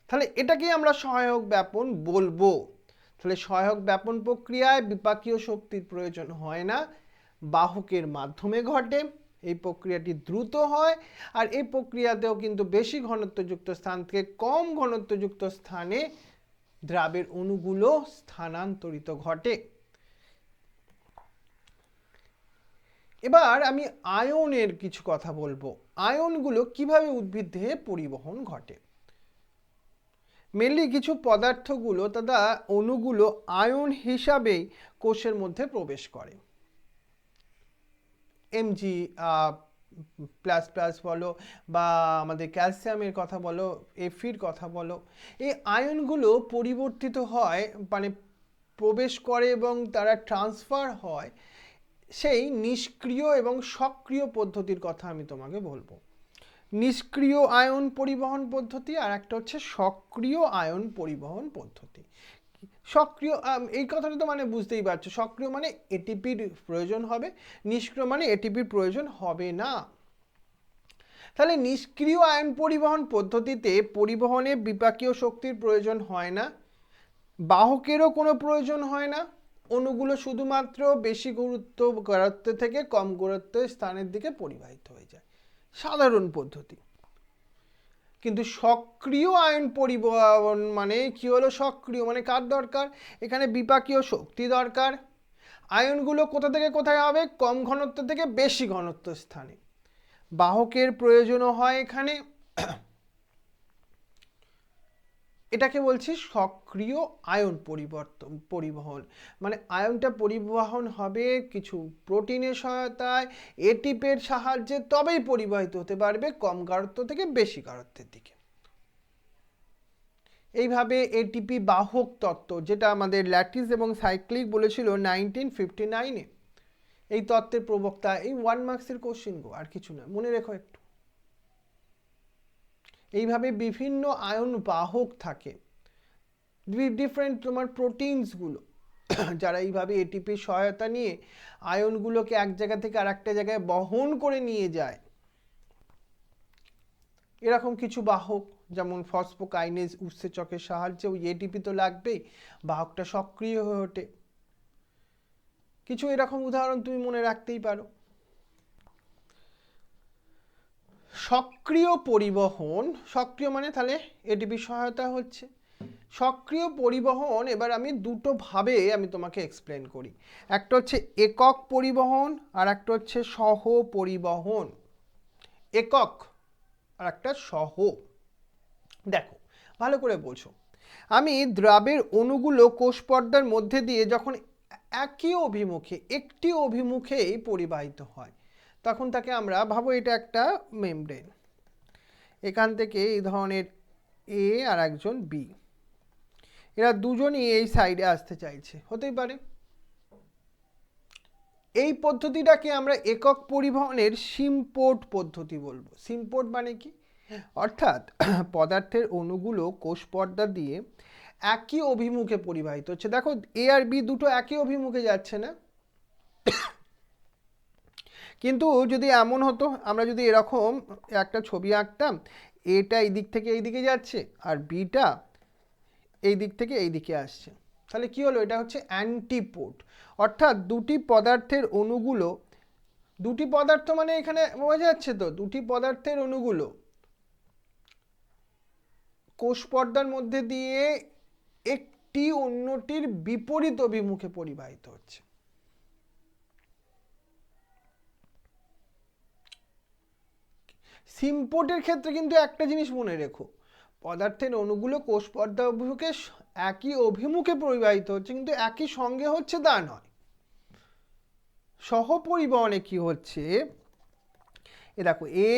তাহলে এটাকেই আমরা সহায়ক ব্যাপন বলবো। তাহলে সহায়ক ব্যাপন প্রক্রিয়ায় বিপাকীয় শক্তির প্রয়োজন হয় না, বাহকের মাধ্যমে ঘটে, এই প্রক্রিয়াটি দ্রুত হয়। আর এই প্রক্রিয়াতেও কিন্তু বেশি ঘনত্বযুক্ত স্থান থেকে কম ঘনত্বযুক্ত স্থানে দ্রাবের অণুগুলো স্থানান্তরিত ঘটে। এবার আমি আয়নের কিছু কথা বলবো, আয়নগুলো কিভাবে উদ্ভিদ দেহে পরিবহন ঘটে। মেনলি কিছু পদার্থগুলো তথা অণুগুলো আয়ন হিসাবেই কোষের মধ্যে প্রবেশ করে। এমজি প্লাস প্লাস বলো বা আমাদের ক্যালসিয়ামের কথা বলো, এফির কথা বলো, এই আয়নগুলো পরিবর্তিত হয়, মানে প্রবেশ করে এবং তারা ট্রান্সফার হয় সেই নিষ্ক্রিয় এবং সক্রিয় পদ্ধতির কথা আমি তোমাকে বলবো। নিষ্ক্রিয় আয়ন পরিবহন পদ্ধতি আর একটা হচ্ছে সক্রিয় আয়ন পরিবহন পদ্ধতি। সক্রিয় এই কথাটা তো মানে বুঝতেই পারছো, সক্রিয় মানে এটিপির প্রয়োজন হবে, নিষ্ক্রিয় মানে এটিপির প্রয়োজন হবে না। তাহলে নিষ্ক্রিয় আয়ন পরিবহন পদ্ধতিতে পরিবহনে বিপাকীয় শক্তির প্রয়োজন হয় না, বাহকেরও কোনো প্রয়োজন হয় না, অণুগুলো শুধুমাত্র বেশি গুরুত্ব থেকে কম গুরুত্বের স্থানের দিকে পরিবাহিত হয়ে যায়, সাধারণ পদ্ধতি। কিন্তু সক্রিয় আয়ন পরিবহন মানে কি হলো? সক্রিয় মানে কার দরকার? এখানে বিপাকীয় শক্তি দরকার। আয়নগুলো কোথা থেকে কোথায় হবে? কম ঘনত্ব থেকে বেশি ঘনত্ব স্থানে। বাহকের প্রয়োজনও হয় এখানে। এটাকে বলছি সক্রিয় আয়ন পরিবহন। মানে আয়নটা পরিবহন হবে কিছু প্রোটিনের সহায়তায়, এটিপির সাহায্যে, তবেই পরিবাহিত হতে পারবে কম গাঢ়ত্ব থেকে বেশি গাঢ়ত্বের দিকে। এইভাবে এটিপি বাহক তত্ত্ব, যেটা আমাদের ল্যাটিস এবং সাইক্লিক বলেছিল 1959-এ, এই তত্ত্বের প্রবক্তা। এই 1 মার্কসের কোশ্চেন গো, আর কিছু না, মনে রেখো একটু। এইভাবে বিভিন্ন আয়ন বাহক থাকে, ডিফারেন্ট তোমার প্রোটিনসগুলো যারা এইভাবে এটিপির সহায়তা নিয়ে আয়নগুলোকে এক জায়গা থেকে আর একটা জায়গায় বহন করে নিয়ে যায়। এরকম কিছু বাহক, যেমন ফসফোকাইনেজ উৎসেচকের সাহায্যে ওই এটিপি তো লাগবেই, বাহকটা সক্রিয় হয়ে ওঠে। কিছু এরকম উদাহরণ তুমি মনে রাখতেই পারো। সক্রিয় পরিবহন, সক্রিয় মানে তাহলে এটিপি সহায়তা হচ্ছে। সক্রিয় পরিবহন এবার আমি দুটো ভাবে আমি তোমাকে এক্সপ্লেন করি। একটা হচ্ছে একক পরিবহন আর একটা হচ্ছে সহ পরিবহন। একক আর একটা সহ। দেখো ভালো করে বলছো, আমি দ্রাবের অণুগুলো কোষ পর্দার মধ্যে দিয়ে যখন একই অভিমুখে, একটি অভিমুখেই পরিবাহিত হয়, তখন তাকে আমরা ভাবো এটা একটা মেমব্রেন। এখান থেকে এই ধরনের এ আর একজন বি, এরা দুজনই এই সাইডে আসতে চাইছে, হতেই পারে। এই পদ্ধতিটাকে আমরা একক পরিবহনের সিম্পোর্ট পদ্ধতি বলবো। সিম্পোর্ট মানে কি? অর্থাৎ পদার্থের অণুগুলো কোষ পর্দা দিয়ে একই অভিমুখে পরিবাহিত হচ্ছে। দেখো এ আর বি দুটো একই অভিমুখে যাচ্ছে না, কিন্তু যদি এমন হতো, আমরা যদি এরকম একটা ছবি আঁকতাম, এটা এই দিক থেকে এই দিকে যাচ্ছে আর বিটা এই দিক থেকে এই দিকে আসছে, তাহলে কি হলো? এটা হচ্ছে অ্যান্টিপোড। অর্থাৎ দুটি পদার্থের অণুগুলো, দুটি পদার্থ মানে এখানে বোঝা যাচ্ছে তো, দুটি পদার্থের অণুগুলো কোষ পর্দার মধ্যে দিয়ে একটি অন্যটির বিপরীত অভিমুখে পরিবাহিত হচ্ছে। সিম্পোর্টের ক্ষেত্রে কিন্তু একটা জিনিস মনে রেখো, পদার্থের অণুগুলো কোষ পর্দা অভিমুখে একই অভিমুখে পরিবাহিত হচ্ছে, কিন্তু একই সঙ্গে হচ্ছে তা নয়। সহপরিবহনে কি হচ্ছে, এ দেখো এ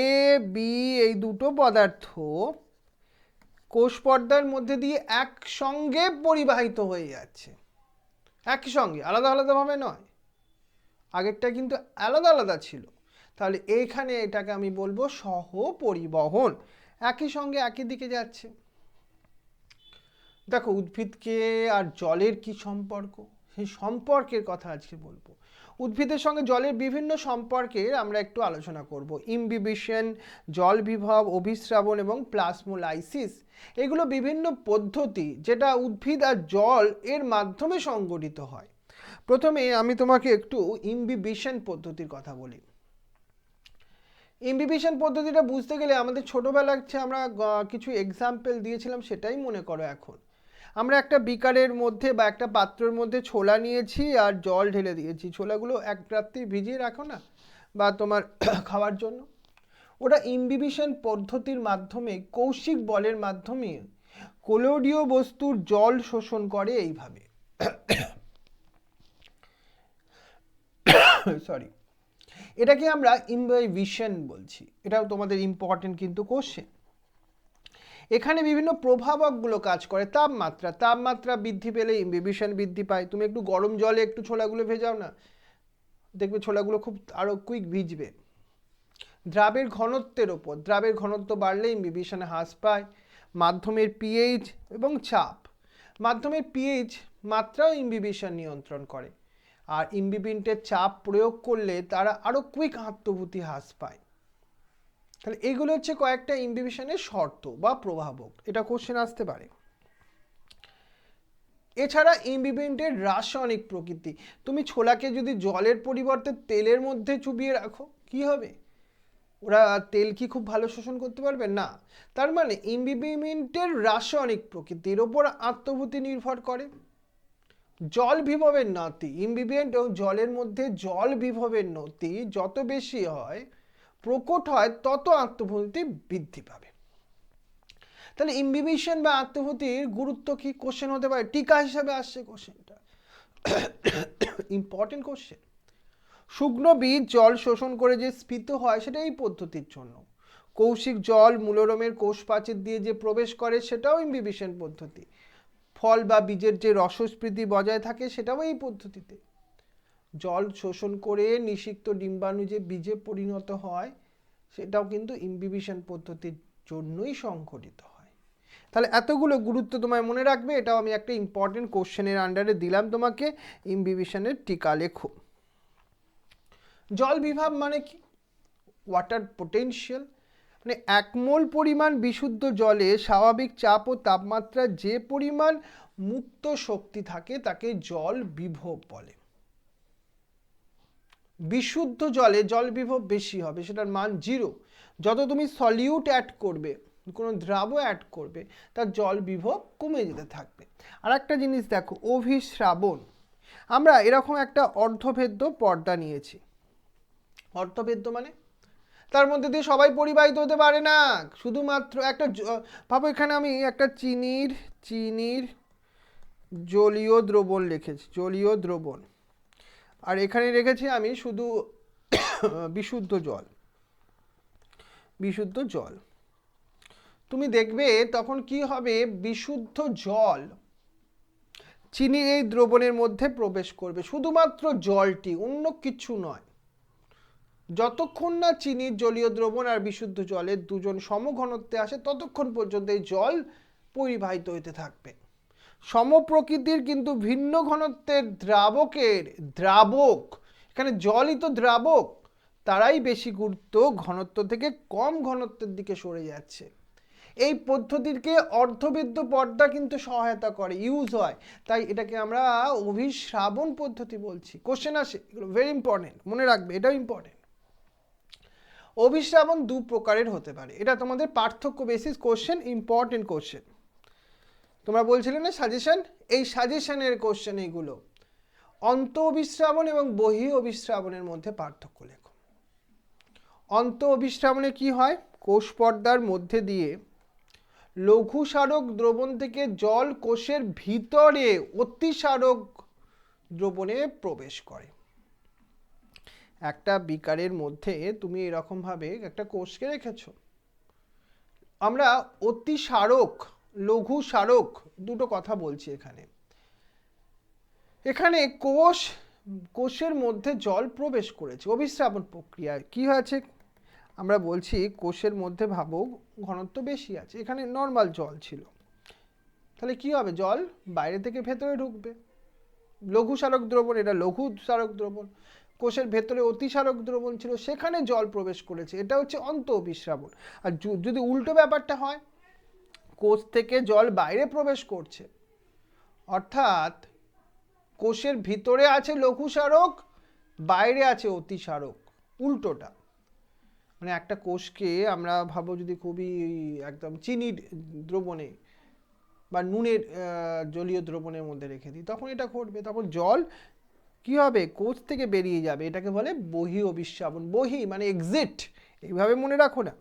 বি এই দুটো পদার্থ কোষ পর্দার মধ্যে দিয়ে একসঙ্গে পরিবাহিত হয়ে যাচ্ছে, একই সঙ্গে, আলাদা আলাদাভাবে নয়। আগেরটা কিন্তু আলাদা আলাদা ছিল, তাহলে এইখানে এটাকে আমি বলবো সহ পরিবহন, একই সঙ্গে একই দিকে যাচ্ছে। দেখো উদ্ভিদকে আর জলের কি সম্পর্ক, সেই সম্পর্কের কথা আজকে বলবো। উদ্ভিদের সঙ্গে জলের বিভিন্ন সম্পর্কে আমরা একটু আলোচনা করব। ইমবিবিশন, জল বিভব, অভিস্রাবণ এবং প্লাজমোলাইসিস, এগুলো বিভিন্ন পদ্ধতি যেটা উদ্ভিদ আর জল এর মাধ্যমে সংগঠিত হয়। প্রথমে আমি তোমাকে একটু ইমবিবিশন পদ্ধতির কথা বলি। ইমবিবিশন পদ্ধতিটা বুঝতে গেলে আমাদের ছোটোবেলায় আমরা কিছু এক্সাম্পল দিয়েছিলাম, সেটাই মনে করো। এখন আমরা একটা বিকারের মধ্যে বা একটা পাত্রের মধ্যে ছোলা নিয়েছি আর জল ঢেলে দিয়েছি। ছোলাগুলো এক রাত্রি ভিজিয়ে রাখো না, বা তোমার খাওয়ার জন্য, ওটা ইমবিবিশন পদ্ধতির মাধ্যমে, কৌশিক বলের মাধ্যমে কোলোডীয় বস্তুর জল শোষণ করে। এইভাবে সরি, এটাকে আমরা ইমবিবিশন বলছি। এটাও তোমাদের ইম্পর্টেন্ট কিন্তু কোশ্চেন। এখানে বিভিন্ন প্রভাবকগুলো কাজ করে। তাপমাত্রা বৃদ্ধি পেলে ইমবিবিশন বৃদ্ধি পায়। তুমি একটু গরম জলে একটু ছোলাগুলো ভেজাও না, দেখবে ছোলাগুলো খুব আরো কুইক ভিজবে। দ্রাবের ঘনত্বের ওপর, দ্রাবের ঘনত্ব বাড়লে ইমবিবিশন হ্রাস পায়। মাধ্যমের পিএইচ এবং চাপ, মাধ্যমের পিএইচ মাত্রাও ইমবিবিশন নিয়ন্ত্রণ করে। আর ইমবিবিন্টের চাপ প্রয়োগ করলে তারা আরো কুইক আত্মভূতি হ্রাস পায়। তাহলে এগুলো হচ্ছে কয়েকটা ইমবিবিশনের শর্ত বা প্রভাবক, এটা কোশ্চেন আসতে পারে। এছাড়া ইমবিবিন্টের রাসায়নিক প্রকৃতি, তুমি ছোলাকে যদি জলের পরিবর্তে তেলের মধ্যে চুবিয়ে রাখো, কি হবে? ওরা তেল কি খুব ভালো শোষণ করতে পারবে? না। তার মানে ইমবিবিন্টের রাসায়নিক প্রকৃতির ওপর আত্মভূতি নির্ভর করে। জল বিভবের নতি, ইমবিবিয়েন্ট ও জলের মধ্যে জল বিভবের নতি যত বেশি হয়, প্রকট হয়, তত আত্মভূতি বৃদ্ধি পাবে। তাহলে ইমবিবিশন বা আত্মহতির গুরুত্ব কি কোশ্চেন হতে পারে, টিকা হিসাবে আসছে কোশ্চেনটা, ইম্পর্টেন্ট কোশ্চেন। শুকনো বীজ জল শোষণ করে যে স্ফীত হয় সেটা এই পদ্ধতির জন্য। কৌশিক জল মূলরোমের কোষ প্রাচীর দিয়ে যে প্রবেশ করে সেটাও ইমবিবিশন পদ্ধতি। ফল বা বীজের যে রসস্ফীতি বজায় থাকে সেটাও এই পদ্ধতিতে। জল শোষণ করে নিষিক্ত ডিম্বাণু যে বীজে পরিণত হয় সেটাও কিন্তু ইমবিবিশন পদ্ধতির জন্যই সংঘটিত হয়। তাহলে এতগুলো গুরুত্ব তোমায় মনে রাখবে, এটাও আমি একটা ইম্পর্টেন্ট কোশ্চেনের আন্ডারে দিলাম তোমাকে। ইমবিবিশনের টিকা লেখো। জল বিভাব মানে কি? ওয়াটার পোটেনশিয়াল, মানে 1 মোল পরিমাণ বিশুদ্ধ জলে স্বাভাবিক চাপ ও তাপমাত্রার যে পরিমাণ মুক্ত শক্তি থাকে তাকে জল বিভব বলে। বিশুদ্ধ জলে জল বিভব বেশি হবে, সেটার মান 0। যত তুমি সলিউট অ্যাড করবে, কোনো দ্রাব অ্যাড করবে, তার জল বিভব কমে যেতে থাকবে। আর একটা জিনিস দেখো, অভিস্রাবণ। আমরা এরকম একটা অর্ধভেদ্য পর্দা নিয়েছি। অর্ধভেদ্য মানে তার মধ্যে দিয়ে সবাই পরিবাহিত হতে পারে না, শুধুমাত্র একটা ভাবো এখানে আমি একটা চিনির জলীয় দ্রবণ লিখেছি, জলীয় দ্রবণ, আর এখানে রেখেছি আমি শুধু বিশুদ্ধ জল, বিশুদ্ধ জল। তুমি দেখবে তখন কি হবে, বিশুদ্ধ জল চিনির এই দ্রবণের মধ্যে প্রবেশ করবে, শুধুমাত্র জলটি, অন্য কিছু নয়। যতক্ষণ না চিনির জলীয় দ্রবণ আর বিশুদ্ধ জলের দুজন সমঘনত্বে আসে ততক্ষণ পর্যন্ত এই জল পরিবাহিত হতে থাকবে। সমপ্রকৃতির কিন্তু ভিন্ন ঘনত্বের দ্রাবক, এখানে জলই তো দ্রাবক, তারাই বেশি গুরুত্ব ঘনত্ব থেকে কম ঘনত্বের দিকে সরে যাচ্ছে। এই পদ্ধতিকে অর্ধবেদ্য পর্দা কিন্তু সহায়তা করে, ইউজ হয়, তাই এটাকে আমরা অভিস্রাবণ পদ্ধতি বলছি। কোশ্চেন আসে, এগুলো ভেরি ইম্পর্টেন্ট, মনে রাখবে, এটাও ইম্পর্টেন্ট। অভিস্রাবণ 2 প্রকারের হতে পারে, এটা তোমাদের পার্থক্য বেসিস কোশ্চেন, ইম্পর্টেন্ট কোশ্চেন। তোমরা বলছিলে না সাজেশন, এই সাজেশনের কোশ্চেন এইগুলো। অন্ত অভিস্রাবণ এবং বহি অভিস্রাবণের মধ্যে পার্থক্য লেখো। অন্ত অভিস্রাবণে কি হয়, কোষ পর্দার মধ্যে দিয়ে লঘু সারক দ্রবণ থেকে জল কোষের ভিতরে অতিসারক দ্রবণে প্রবেশ করে। একটা বিকারের মধ্যে তুমি এরকম ভাবে একটা কোষকে রেখেছো, আমরা অতিসারক লঘু সারক দুটো কথা বলছি এখানে। এখানে কোষের মধ্যে জল প্রবেশ করেছে, অভিস্রাবণ প্রক্রিয়ায় কি হয়েছে, আমরা বলছি কোষের মধ্যে ভাবো ঘনত্ব বেশি আছে, এখানে নর্মাল জল ছিল, তাহলে কি হবে, জল বাইরে থেকে ভেতরে ঢুকবে। লঘু সারক দ্রবণ, এটা লঘু সারক দ্রবণ, কোষের ভেতরে অতিসারক দ্রবণ ছিল, সেখানে জল প্রবেশ করেছে, এটা হচ্ছে অন্ত অভিস্রাবণ। আর যদি উল্টো ব্যাপারটা হয়, কোষ থেকে জল বাইরে প্রবেশ করছে, অর্থাৎ কোষের ভিতরে আছে লঘু সারক, বাইরে আছে অতিসারক, উল্টোটা। মানে একটা কোষকে আমরা ভাবো যদি খুবই একদম চিনির দ্রবণে বা নুনের জলীয় দ্রবণের মধ্যে রেখে দিই, তখন এটা ঘটবে, তখন জল কি হবে, কোষ থেকে বেরিয়ে যাবে, এটাকে বলে বহি অভিস্রাবণ। বহি মানে এক্সিট, এইভাবে মনে রাখো না।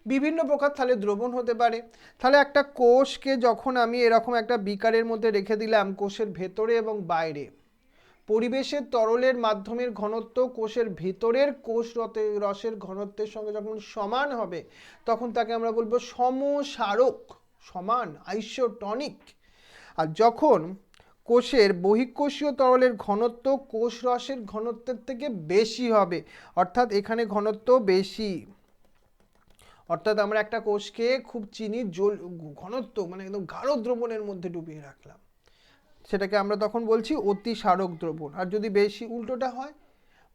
বিভিন্ন প্রকার তাহলে দ্রবণ হতে পারে। তাহলে একটা কোষকে যখন আমি এরকম একটা বিকারের মধ্যে রেখে দিলাম, কোষের ভেতরে এবং বাইরে পরিবেশের তরলের মাধ্যমের ঘনত্ব কোষের ভিতরের কোষ রসের ঘনত্বের সঙ্গে যখন সমান হবে, তখন তাকে আমরা বলবো সমসারক, সমান, আইসোটনিক। আর যখন কোষের বহিঃকোষীয় তরলের ঘনত্ব কোষ রসের ঘনত্বের থেকে বেশি হবে, অর্থাৎ এখানে ঘনত্ব বেশি, অর্থাৎ আমরা একটা কোষকে খুব চিনির ঘনত্ব মানে একদম গাঢ় দ্রবণের মধ্যে ডুবিয়ে রাখলাম, সেটাকে আমরা তখন বলছি অতিসারক দ্রবণ। আর যদি বেশি উল্টোটা হয়,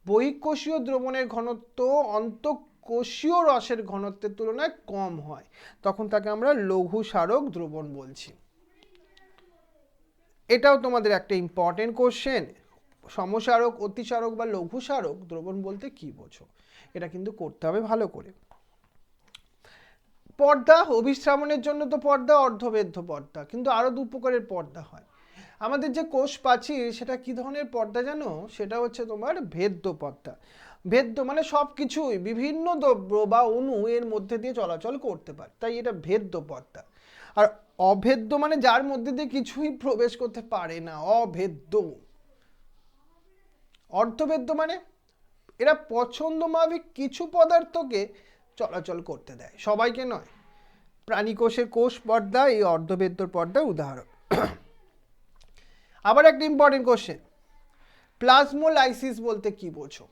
বহিঃকোষীয় দ্রবণের ঘনত্ব অন্তঃকোষীয় রসের ঘনত্বের তুলনায় কম হয়, তখন তাকে আমরা লঘু সারক দ্রবণ বলছি। এটাও তোমাদের একটা ইম্পর্টেন্ট কোশ্চেন, সমসারক, অতিসারক বা লঘু সারক দ্রবণ বলতে কি বোঝো, এটা কিন্তু করতে হবে ভালো করে। পর্দা, অভিস্রাবণের জন্য তো পর্দা অর্ধবেদ্য পর্দা, কিন্তু আরো 2 প্রকারের পর্দা হয়। আমাদের যে কোষ প্রাচীর সেটা কি ধরনের পর্দা জানো, সেটা হচ্ছে তোমার ভেদ্য পর্দা। ভেদ্য মানে সব কিছুই, বিভিন্ন দ্রব্য বা অণু এর মধ্যে দিয়ে চলাচল করতে পারে, তাই এটা ভেদ্য পর্দা। আর অভেদ্য মানে যার মধ্যে দিয়ে কিছুই প্রবেশ করতে পারে না, অভেদ্য। অর্ধভেদ্য মানে এরা পছন্দ মাফিক কিছু পদার্থকে চলাচল করতে দেয়, সবাইকে নয়। প্রাণীকোষের কোষ পর্দা এই অর্ধভেদ্য পর্দার উদাহরণ। আবার একটা ইম্পর্টেন্ট কোশ্চেন, প্লাজমোলাইসিস বলতে কি বোঝো?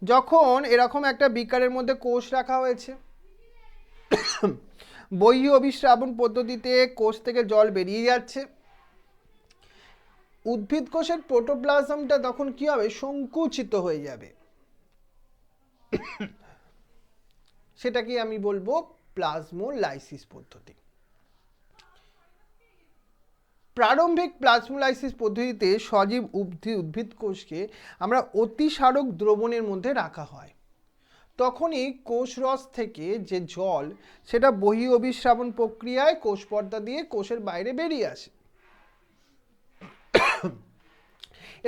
যখন এরকম একটা বিকারের মধ্যে কোষ রাখা হয়েছে, বহিঃ অভিস্রাবণ পদ্ধতিতে কোষ থেকে জল বেরিয়ে যাচ্ছে, উদ্ভিদ কোষের প্রোটোপ্লাজমটা তখন কি হবে? সংকুচিত হয়ে যাবে, সেটাকে আমি বলবো প্লাজমোলাইসিস পদ্ধতি। প্রারম্ভিক প্লাজমোলাইসিস পদ্ধতিতে সজীব উদ্ভিদ কোষকে আমরা অতিসারক দ্রবণের মধ্যে রাখা হয়। তখনই কোষরস থেকে যে জল সেটা বহিঃ অভিস্রাবণ প্রক্রিয়ায় কোষ পর্দা দিয়ে কোষের বাইরে বেরিয়ে আসে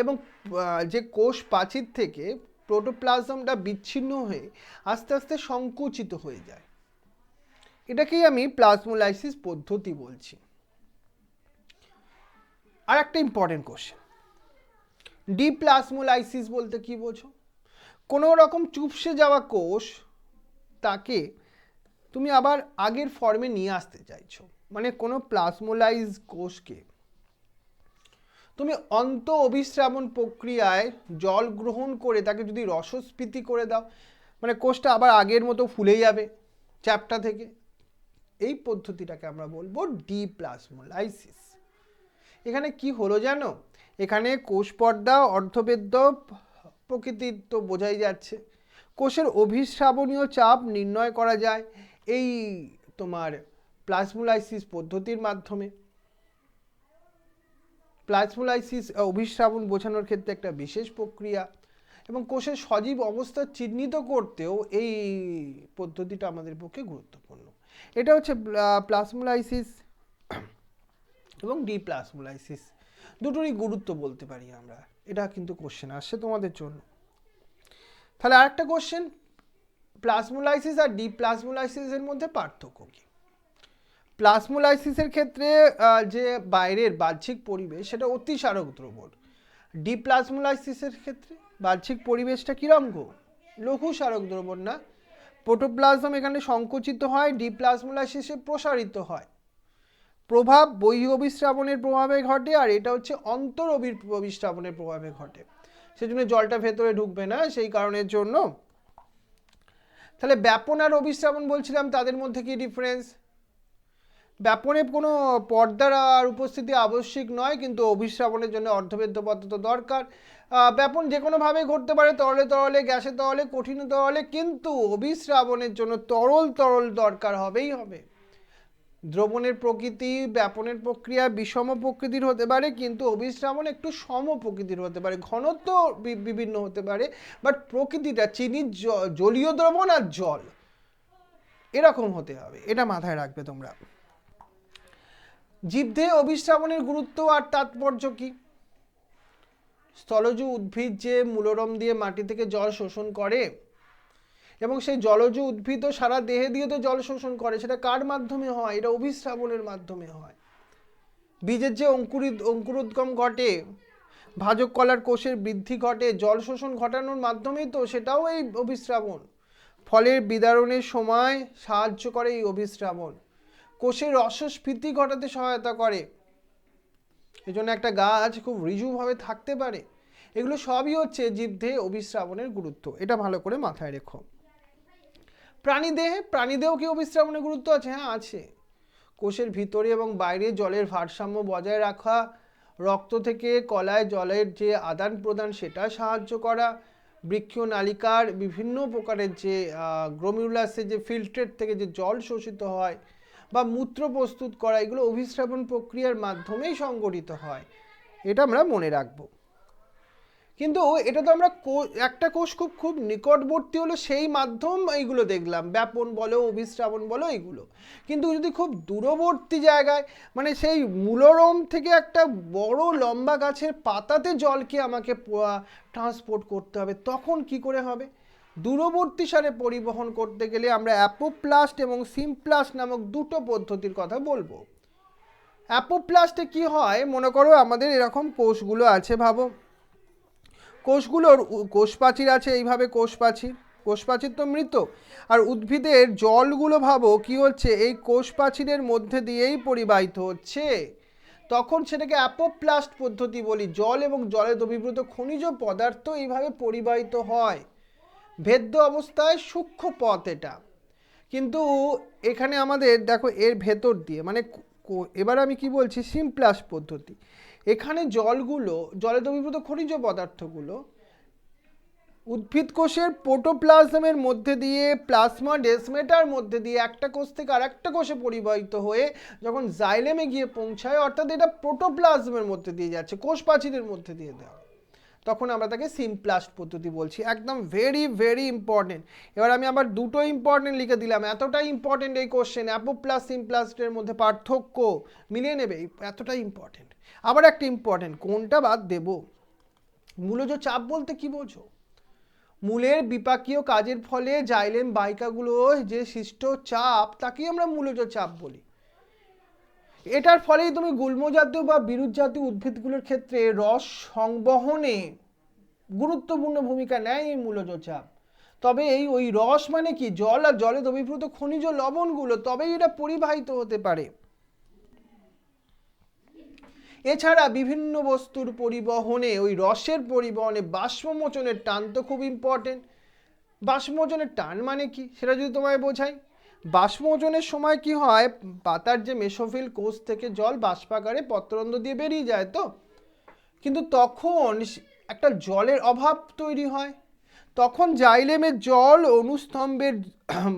এবং যে কোষ প্রাচীর থেকে প্রোটোপ্লাজমটা বিচ্ছিন্ন হয়ে আস্তে আস্তে সংকুচিত হয়ে যায়। এটাকেই আমি প্লাজমোলাইসিস পদ্ধতি বলছি। আর একটা ইম্পর্টেন্ট কোশ্চেন, ডিপ্লাজমোলাইসিস বলতে কি বোঝো? কোনো রকম চুপসে যাওয়া কোষ তাকে তুমি আবার আগের ফর্মে নিয়ে আসতে চাইছো, মানে কোনো প্লাজমোলাইজ কোষকে তুমি অন্ত অভিস্রাবণ প্রক্রিয়ায় জল গ্রহণ করে তাকে যদি রসস্ফীতি করে দাও, মানে কোষটা আবার আগের মতো ফুলে যাবে চ্যাপ্টা থেকে, এই পদ্ধতিটাকে আমরা বলবো ডিপ্লাজমোলাইসিস। এখানে কি হলো জানো? এখানে কোষ পর্দা অর্ধভেদ্য প্রকৃতির তো বোঝাই যাচ্ছে, কোষের অভিস্রাবণীয় চাপ নির্ণয় করা যায় এই তোমার প্লাজমোলাইসিস পদ্ধতির মাধ্যমে। প্লাজমোলাইসিস অভিস্রাবণ বোঝানোর ক্ষেত্রে একটা বিশেষ প্রক্রিয়া, এবং কোষের সজীব অবস্থা চিহ্নিত করতেও এই পদ্ধতিটা আমাদের পক্ষে গুরুত্বপূর্ণ। এটা হচ্ছে প্লাজমোলাইসিস এবং ডিপ্লাজমোলাইসিস, দুটোরই গুরুত্ব বলতে পারি আমরা। এটা কিন্তু কোশ্চেন আসছে তোমাদের জন্য। তাহলে আরেকটা কোশ্চেন, প্লাজমোলাইসিস আর ডিপ্লাজমোলাইসিসের মধ্যে পার্থক্য কি? প্লাজমোলাইসিসের ক্ষেত্রে যে বাইরের বাহ্যিক পরিবেশ সেটা অতিসারক দ্রবণ, ডিপ্লাজমোলাইসিসের ক্ষেত্রে বাহ্যিক পরিবেশটা কিরকম গো? লঘু সারক দ্রবণ না? প্রোটোপ্লাজম এখানে সংকুচিত হয়, ডিপ্লাজমোলাইসিসে প্রসারিত হয়। প্রভাব বহিঃ অভিস্রাবণের প্রভাবে ঘটে, আর এটা হচ্ছে অন্তর অভিস্রাবণের প্রভাবে ঘটে, সেজন্য জলটা ভেতরে ঢুকবে না সেই কারণের জন্য। তাহলে ব্যাপন আর অভিস্রাবণ বলছিলাম, তাদের মধ্যে কি ডিফারেন্স? ব্যাপনে কোনো পর্দার আর উপস্থিতি আবশ্যিক নয়, কিন্তু অভিস্রাবণের জন্য অর্ধভেদ্য পদার্থ দরকার। ব্যাপন যে কোনোভাবে ঘটতে পারে, তরলে তরলে, গ্যাসে তরলে, কঠিন তরলে, কিন্তু অভিস্রাবণের জন্য তরল দরকার হবেই হবে। দ্রবণের প্রকৃতি ব্যাপনের প্রক্রিয়া বিষম প্রকৃতির হতে পারে, কিন্তু অভিস্রাবণ একটু সম প্রকৃতির হতে পারে, ঘনত্ব বিভিন্ন হতে পারে, বাট প্রকৃতিটা চিনি জলীয় দ্রবণ আর জল এরকম হতে হবে, এটা মাথায় রাখবে তোমরা। জীবদেহে অভিস্রাবণের গুরুত্ব আর তাৎপর্য কি? স্থলজ উদ্ভিদ যে মূলরম দিয়ে মাটি থেকে জল শোষণ করে, এবং সেই জলজ উদ্ভিদও সারা দেহে দিয়ে তো জল শোষণ করে, সেটা কার মাধ্যমে হয়? এটা অভিস্রাবণের মাধ্যমে হয়। বীজের যে অঙ্কুরোদ্গম ঘটে, ভাজক কলার কোষের বৃদ্ধি ঘটে জল শোষণ ঘটানোর মাধ্যমেই তো, সেটাও এই অভিস্রাবণ। ফলের বিদারণের সময় সাহায্য করে এই অভিস্রাবণ। কোষের রসস্ফীতি ঘটাতে সহায়তা করে, এজন্য একটা গাছ খুব ঋজুভাবে থাকতে পারে। এগুলো সবই হচ্ছে জীবদেহে অভিস্রাবণের গুরুত্ব, এটা ভালো করে মাথায় রেখো। প্রাণীদেহেও কি অভিস্রাবণের গুরুত্ব আছে? হ্যাঁ আছে। কোষের ভিতরে এবং বাইরে জলের ভারসাম্য বজায় রাখা, রক্ত থেকে কলায় জলের যে আদান প্রদান সেটা সাহায্য করা, বৃক্ষ নালিকার বিভিন্ন প্রকারের যে গ্লোমেরুলাসের যে ফিল্ট্রেট থেকে যে জল শোষিত হয়, বা মূত্র প্রস্তুত করা, এগুলো অভিস্রাবণ প্রক্রিয়ার মাধ্যমেই সংগঠিত হয়, এটা আমরা মনে রাখব। কিন্তু এটা তো আমরা একটা কোষ খুব খুব নিকটবর্তী হলো সেই মাধ্যম এইগুলো দেখলাম, ব্যাপন বলো অভিস্রাবণ বলো এইগুলো। কিন্তু যদি খুব দূরবর্তী জায়গায়, মানে সেই মূলরম থেকে একটা বড় লম্বা গাছের পাতাতে জলকে আমাকে ট্রান্সপোর্ট করতে হবে, তখন কি করে হবে? দূরবর্তী সারে পরিবহন করতে গেলে আমরা অ্যাপোপ্লাস্ট এবং সিমপ্লাস্ট নামক দুটো পদ্ধতির কথা বলবো। অ্যাপোপ্লাস্টে কি হয়, মনে করো আমাদের এরকম কোষগুলো আছে, ভাবো কোষগুলোর কোষ প্রাচীর আছে, এইভাবে কোষ প্রাচীর তো মৃত, আর উদ্ভিদের জলগুলো ভাবো কি হচ্ছে, এই কোষ প্রাচীরের মধ্যে দিয়েই পরিবাহিত হচ্ছে। তখন সেটাকে অ্যাপোপ্লাস্ট পদ্ধতি বলি। জল এবং জলে দ্রবীভূত খনিজ পদার্থ এইভাবে পরিবাহিত হয়, ভেদ্য অবস্থায় সূক্ষ্ম পথ এটা। কিন্তু এখানে আমাদের দেখো এর ভেতর দিয়ে, মানে এবার আমি কি বলছি, সিমপ্লাস্ট পদ্ধতি। এখানে জলগুলো, জলে দ্রবীভূত খনিজ পদার্থগুলো উদ্ভিদ কোষের প্রোটোপ্লাজমের মধ্যে দিয়ে, প্লাজমা ডেসমেটার মধ্যে দিয়ে একটা কোষ থেকে আরেকটা কোষে পরিবাহিত হয়ে যখন জাইলেমে গিয়ে পৌঁছায়, অর্থাৎ এটা প্রোটোপ্লাজমের মধ্যে দিয়ে যাচ্ছে, কোষ প্রাচীরের মধ্যে দিয়ে দেওয়া, তখন আমরা তাকে সিমপ্লাস্ট পদ্ধতি বলছি। একদম ভেরি ভেরি ইম্পর্টেন্ট। এবার আমি আবার দুটো ইম্পর্টেন্ট লিখে দিলাম, এতটাই ইম্পর্টেন্ট এই কোশ্চেন, অ্যাপোপ্লাস্ট সিমপ্লাস্টের মধ্যে পার্থক্য মিলিয়ে নেবে, এতটাই ইম্পর্টেন্ট। আবার একটা ইম্পর্টেন্ট, কোনটা বাদ দেব? মূলজ চাপ বলতে কি বোঝো? মূলের বিপাকীয় কাজের ফলে জাইলেম বাহিকাগুলো যে সৃষ্ট চাপ, তাকেই আমরা মূলজ চাপ বলি। এটার ফলেই তুমি গুল্ম জাতীয় বা বিরুৎ জাতীয় উদ্ভিদগুলোর ক্ষেত্রে রস সংবহনে গুরুত্বপূর্ণ ভূমিকা নেয় এই মূলজ চাপ। তবে ওই রস মানে কি, জল আর জলে দ্রবীভূত খনিজ লবণগুলো, তবেই এটা পরিবাহিত হতে পারে। এছাড়া বিভিন্ন বস্তুর পরিবহনে, ওই রসের পরিবহনে বাষ্পমোচনের টান তো খুব ইম্পর্টেন্ট। বাষ্পমোচনের টান মানে কি সেটা যদি তোমায় বোঝাই, বাষ্পমোচনের সময় কি হয়, পাতার যে মেসোফিল কোষ থেকে জল বাষ্পাকারে পত্ররন্ধ্র দিয়ে বেরিয়ে যায় তো, কিন্তু তখন একটা জলের অভাব তৈরি হয়। তখন জাইলেমের জল অনুস্তম্ভের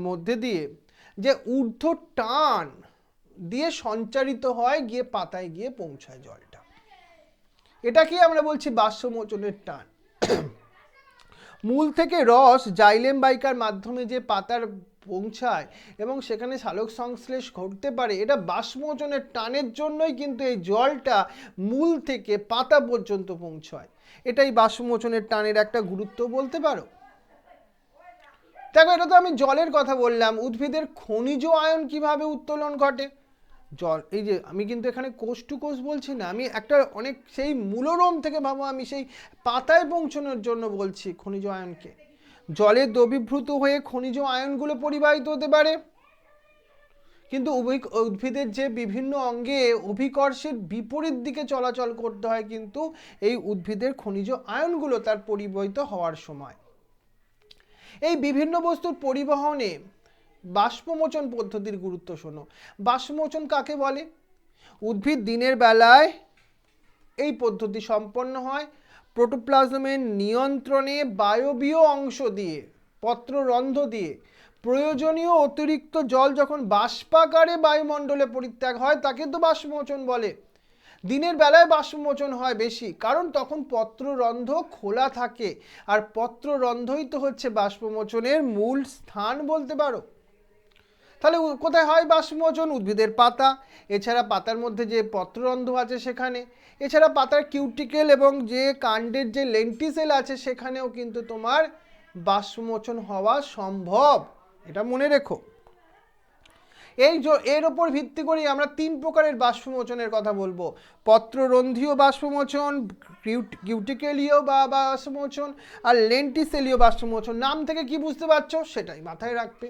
মধ্যে দিয়ে যে ঊর্ধ্ব টান দিয়ে সঞ্চারিত হয়, গিয়ে পাতায় গিয়ে পৌঁছায় জলটা, এটাকে আমরা বলছি বাষ্পমোচনের টান। মূল থেকে রস জাইলেম বাহিকার মাধ্যমে যে পাতার পৌঁছায় এবং সেখানে সালোক সংশ্লেষ ঘটতে পারে, এটা বাষ্পমোচনের টানের জন্যই কিন্তু এই জলটা মূল থেকে পাতা পর্যন্ত পৌঁছায়। এটাই বাষ্পমোচনের টানের একটা গুরুত্ব বলতে পারো। দেখো, এটা তো আমি জলের কথা বললাম, উদ্ভিদের খনিজ আয়ন কিভাবে উত্তোলন ঘটে। জল, এই যে আমি কিন্তু এখানে কোষ টু কোষ বলছি না, আমি একটা অনেক সেই মূলরম থেকে ভাবো, আমি সেই পাতায় পৌঁছানোর জন্য বলছি খনিজ আয়নকে। জলে দ্রবীভূত হয়ে খনিজ আয়নগুলো পরিবাহিত হতে পারে, কিন্তু উদ্ভিদের যে বিভিন্ন অঙ্গে অভিকর্ষের বিপরীত দিকে চলাচল করতে হয় কিন্তু এই উদ্ভিদের খনিজ আয়নগুলো তার পরিবাহিত হওয়ার সময়। এই বিভিন্ন বস্তুর পরিবহনে বাষ্পমোচন পদ্ধতির গুরুত্ব শোনো। বাষ্পমোচন কাকে বলে? উদ্ভিদ দিনের বেলায় এই পদ্ধতি সম্পন্ন হয় প্রোটোপ্লাজমের নিয়ন্ত্রণে বায়বীয় অংশ দিয়ে, পত্ররন্ধ্র দিয়ে প্রয়োজনীয় অতিরিক্ত জল যখন বাষ্পাকারে বায়ুমণ্ডলে পরিত্যাগ হয়, তাকে তো বাষ্পমোচন বলে। দিনের বেলায় বাষ্পমোচন হয় বেশি, কারণ তখন পত্ররন্ধ্র খোলা থাকে, আর পত্ররন্ধ্রই তো হচ্ছে বাষ্পমোচনের মূল স্থান বলতে পারো। তাহলে কোথায় হয় বাষ্পমোচন? উদ্ভিদের পাতা, এছাড়া পাতার মধ্যে যে পত্ররন্ধ্র আছে সেখানে, এছাড়া পাতার কিউটিকেল এবং যে কাণ্ডের যে লেন্টিসেল আছে সেখানেও কিন্তু তোমার বাষ্পমোচন হওয়া সম্ভব, এটা মনে রেখো। এর ওপর ভিত্তি করে আমরা তিন প্রকারের বাষ্পমোচনের কথা বলবো: পত্ররন্ধ্রীয় বাষ্পমোচন, কিউটিকেলীয় বা বাষ্পমোচন, আর লেন্টিসেলীয় বাষ্পমোচন। নাম থেকে কি বুঝতে পারছো সেটাই মাথায় রাখবে।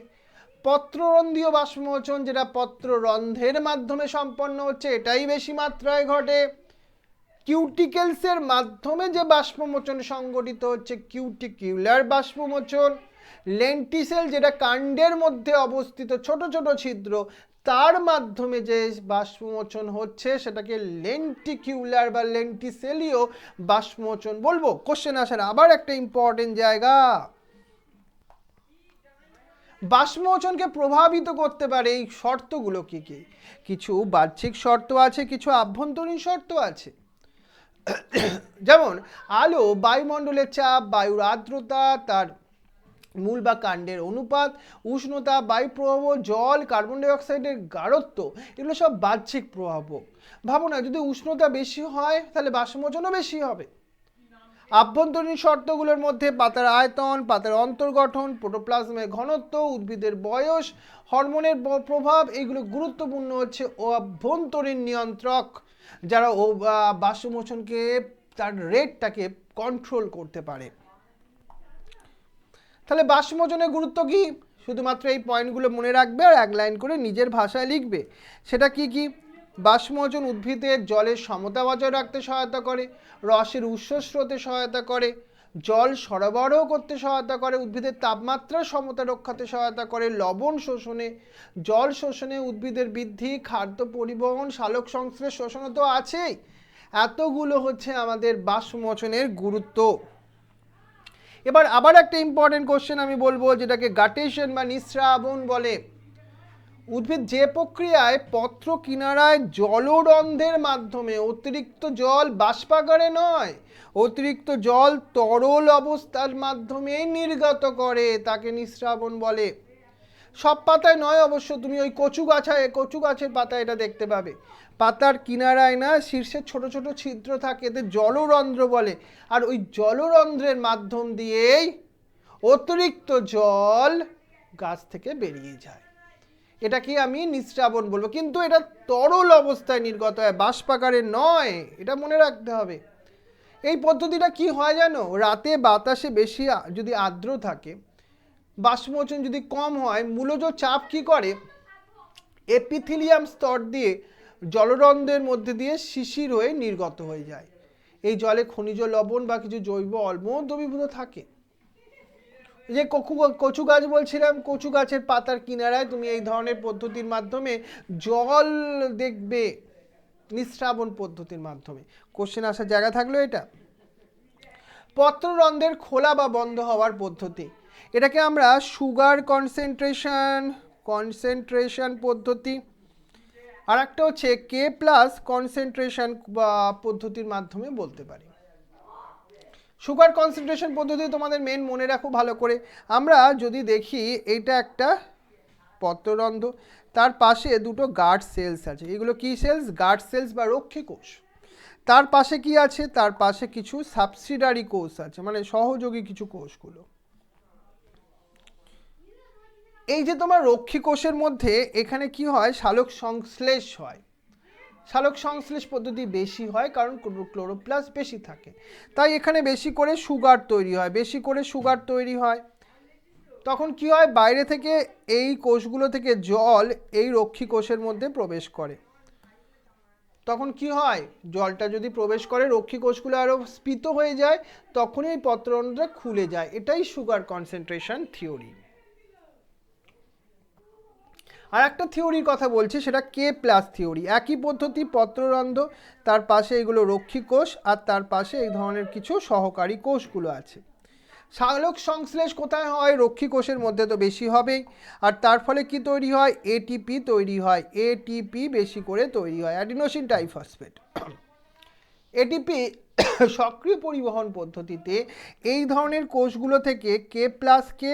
পত্ররন্ধ্রীয় বাষ্পমোচন, যেটা পত্ররন্ধ্রের মাধ্যমে সম্পন্ন হচ্ছে, এটাই বেশি মাত্রায় ঘটে। কিউটিকেলসের মাধ্যমে যে বাষ্পমোচন সংঘটিত হচ্ছে, কিউটিকিউলার বাষ্পমোচন। লেন্টিসেল, যেটা কাণ্ডের মধ্যে অবস্থিত ছোট ছোট ছিদ্র, তার মাধ্যমে যে বাষ্পমোচন হচ্ছে সেটাকে লেন্টিকিউলার বা লেন্টিসেলীয় বাষ্পমোচন বলবো। কোশ্চেন আসার আবার একটা ইম্পর্টেন্ট জায়গা, বাষ্পমোচনকে প্রভাবিত করতে পারে এই শর্তগুলো কি কি? কিছু বাহ্যিক শর্ত আছে, কিছু আভ্যন্তরীণ শর্ত আছে। যেমন আলো, বায়ুমণ্ডলের চাপ, বায়ুর আর্দ্রতা, তার মূল বা কাণ্ডের অনুপাত, উষ্ণতা, বায়ু প্রবাহ, জল, কার্বন ডাই অক্সাইডের গাঢ়ত্ব, এগুলো সব বাহ্যিক প্রভাব। ভাবো না, যদি উষ্ণতা বেশি হয় তাহলে বাষ্পমোচনও বেশি হবে। আভ্যন্তরীণ শর্তগুলোর মধ্যে পাতার আয়তন, পাতার অন্তর্গঠন, প্রোটোপ্লাজমের ঘনত্ব, উদ্ভিদের বয়স, হরমোনের প্রভাব, এগুলো গুরুত্বপূর্ণ হচ্ছে অভ্যন্তরীণ নিয়ন্ত্রক, যারা বাষ্পমোচনকে, তার রেটটাকে কন্ট্রোল করতে পারে। তাহলে বাষ্পমোচনের গুরুত্ব কি? শুধুমাত্র এই পয়েন্টগুলো মনে রাখবে আর এক লাইন করে নিজের ভাষায় লিখবে। সেটা কি কি? বাষ্পমোচন উদ্ভিদের জলের সমতা বজায় রাখতে সহায়তা করে, রসের উৎস স্রোতে সহায়তা করে, জল সরবরাহ করতে সহায়তা করে, উদ্ভিদের তাপমাত্রার সমতা রক্ষাতে সহায়তা করে, লবণ শোষণে, জল শোষণে, উদ্ভিদের বৃদ্ধি, খাদ্য পরিবহন, সালোক সংশ্লেষ শোষণ তো আছেই। এতগুলো হচ্ছে আমাদের বাষ্পমোচনের গুরুত্ব। এবার আবার একটা ইম্পর্টেন্ট কোশ্চেন আমি বলবো, যেটাকে গাটেশন বা নিঃস্রাবণ বলে। উদ্ভিদ যে প্রক্রিয়ায় পত্র কিনারায় জলরন্ধ্রের মাধ্যমে অতিরিক্ত জল বাষ্পাকারে নয়, অতিরিক্ত জল তরল অবস্থার মাধ্যমে নির্গত করে, তাকে নিঃস্রাবণ বলে। সব পাতায় নয় অবশ্য, তুমি ওই কচু গাছের পাতায় এটা দেখতে পাবে। পাতার কিনারায় না, শীর্ষে ছোট ছোট ছিদ্র থাকে, এতে জলরন্ধ্র বলে। আর ওই জলরন্ধ্রের মাধ্যম দিয়েই অতিরিক্ত জল গাছ থেকে বেরিয়ে যায়। এটাকে আমি নিঃস্রাবণ বলবো, কিন্তু এটা তরল অবস্থায় নির্গত হয়, বাষ্পাকারে নয়, এটা মনে রাখতে হবে। এই পদ্ধতিটা কি হয় জানো? রাতে বাতাসে বেশি যদি আর্দ্র থাকে, বাষ্পমোচন যদি কম হয়, মূলজ চাপ কি করে, এপিথেলিয়াম স্তর দিয়ে জলরন্ধ্রের মধ্যে দিয়ে শিশির হয়ে নির্গত হয়ে যায়। এই জলে খনিজ লবণ বা কিছু জৈব অম্ল দ্রবীভূত থাকে। যে কচু গাছ বলছিলাম, কচু গাছের পাতার কিনারায় তুমি এই ধরনের পদ্ধতির মাধ্যমে জল দেখবে, নিঃস্রাবণ পদ্ধতির মাধ্যমে। কোশ্চেন আসার জায়গা থাকলো এটা। পত্ররন্ধ্রের খোলা বা বন্ধ হওয়ার পদ্ধতি, এটাকে আমরা সুগার কনসেন্ট্রেশন পদ্ধতি, আর একটা হচ্ছে কে প্লাস কনসেন্ট্রেশন বা পদ্ধতির মাধ্যমে বলতে পারি। সুগার কনসেন্ট্রেশন পদ্ধতি তোমাদের মেন মনে রাখো ভালো করে। আমরা যদি দেখি, এইটা একটা পত্ররন্ধ্র, তার পাশে দুটো গার্ড সেলস আছে। এগুলো কি সেলস? গার্ড সেলস বা রক্ষী কোষ। তার পাশে কি আছে? তার পাশে কিছু সাবসিডারি কোষ আছে, মানে সহযোগী কিছু কোষগুলো। এই যে তোমার রক্ষী কোষের মধ্যে এখানে কি হয়, সালোক সংশ্লেষ হয়। সালোক সংশ্লেষ পদ্ধতি বেশি হয় কারণ ক্লোরোপ্লাস্ট বেশি থাকে, তাই এখানে বেশি করে সুগার তৈরি হয়। তখন কি হয়, বাইরে থেকে এই কোষগুলো থেকে জল এই রক্ষী কোষের মধ্যে প্রবেশ করে। তখন কি হয়, জলটা যদি প্রবেশ করে, রক্ষী কোষগুলো আরো স্ফীত হয়ে যায়, তখনই এই পত্ররন্ধ্র খুলে যায়। এটাই সুগার কনসেন্ট্রেশন থিওরি। আর একটা থিওরির কথা বলছি, সেটা কে প্লাস থিওরি। একই পদ্ধতি, পত্ররন্ধ্র, তার পাশে এগুলো রক্ষী কোষ, আর তার পাশে এই ধরনের কিছু সহকারী কোষগুলো আছে। সালোক সংশ্লেষ কোথায় হয়? রক্ষী কোষের মধ্যে তো বেশি হবেই। আর তার ফলে কি তৈরি হয়? এটিপি তৈরি হয়। এটিপি বেশি করে তৈরি হয়, অ্যাডিনোসিন ট্রাইফসফেট। এটিপি সক্রিয় পরিবহন পদ্ধতিতে এই ধরনের কোষগুলো থেকে কে প্লাসকে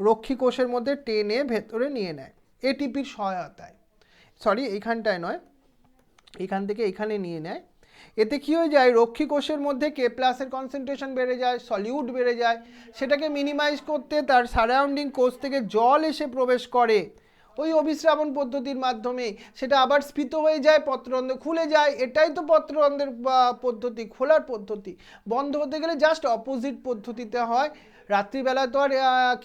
রক্ষী কোষের মধ্যে টেনে ভেতরে নিয়ে নেয় এটিপির সহায়তায়। এইখানটায় নয়, এখান থেকে এখানে নিয়ে নেয়। এতে কি হয়ে যায়, রক্ষী কোষের মধ্যে কে প্লাসের কনসেন্ট্রেশন বেড়ে যায়, সলিউট বেড়ে যায়। সেটাকে মিনিমাইজ করতে তার সারাউন্ডিং কোষ থেকে জল এসে প্রবেশ করে ওই অভিস্রাবণ পদ্ধতির মাধ্যমে, সেটা আবার স্ফীত হয়ে যায়, পত্ররন্ধ্র খুলে যায়। এটাই তো পত্ররন্ধ্রের পদ্ধতি, খোলার পদ্ধতি। বন্ধ হতে গেলে জাস্ট অপোজিট পদ্ধতিতে হয়। রাত্রিবেলা তো আর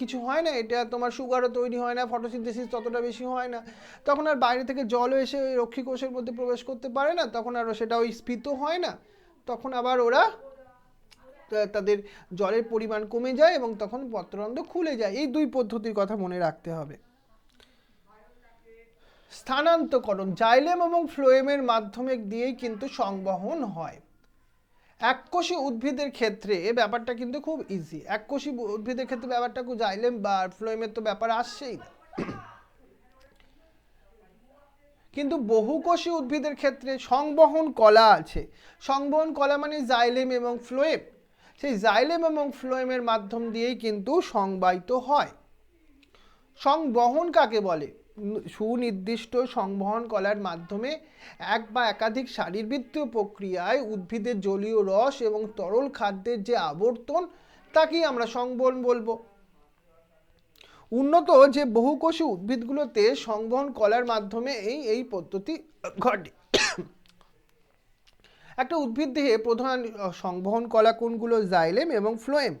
কিছু হয় না, এটা তোমার সুগারও তৈরি হয় না, ফটোসিনথেসিস ততটা বেশি হয় না, তখন আর বাইরে থেকে জলও এসে রক্ষী কোষের মধ্যে প্রবেশ করতে পারে না, তখন আর সেটা ওই স্ফীত হয় না, তখন আবার ওরা তাদের জলের পরিমাণ কমে যায় এবং তখন পত্ররন্ধ্র খুলে যায়। এই দুই পদ্ধতির কথা মনে রাখতে হবে। স্থানান্তকরণ জাইলেম এবং ফ্লোয়েমের মাধ্যমে দিয়েই কিন্তু সংবহন হয়। এককোষী উদ্ভিদের ক্ষেত্রে ব্যাপারটা কিন্তু খুব ইজি। এককোষী উদ্ভিদের ক্ষেত্রে ব্যাপারটা খুব, জাইলেম বা ফ্লোয়েমের তো ব্যাপার আসছেই না। কিন্তু বহুকোষী উদ্ভিদের ক্ষেত্রে সংবহন কলা আছে। সংবহন কলা মানে জাইলেম এবং ফ্লোয়েম। সেই জাইলেম এবং ফ্লোয়েমের মাধ্যম দিয়েই কিন্তু সংবাহিত হয়। সংবহন কাকে বলে? সুনির্দিষ্ট সংবহন কলার মাধ্যমে এক বা একাধিক শারীরবৃত্তীয় প্রক্রিয়ায় উদ্ভিদের জলীয় রস এবং তরল খাদ্যের যে আবর্তন তাকেই আমরা সংবহন বলবো। উন্নত যে বহুকোষী উদ্ভিদগুলোতে সংবহন কলার মাধ্যমে এই পদ্ধতি ঘটে। একটা উদ্ভিদ দেহে প্রধান সংবহন কলা কোনগুলো? জাইলেম এবং ফ্লোয়েম।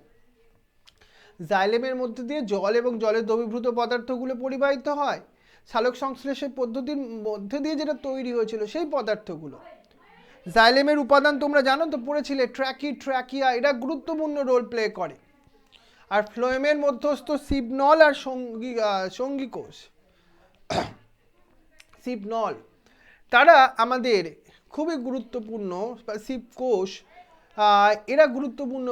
জাইলেমের মধ্যে দিয়ে জল এবং জলের দ্রবীভূত পদার্থগুলো পরিবাহিত হয়। সালোক সংশ্লেষের পদ্ধতির মধ্যে দিয়ে যেটা তৈরি হয়েছিল সেই পদার্থগুলো। জাইলেমের উপাদান তোমরা জানো তো, পড়েছিলে, ট্র্যাকিয়া, এরা গুরুত্বপূর্ণ রোল প্লে করে। আর ফ্লোয়েমের মধ্যস্থ সিবনল আর সঙ্গী কোষ, সিবনল, তারা আমাদের খুবই গুরুত্বপূর্ণ, সিব কোষ, এরা গুরুত্বপূর্ণ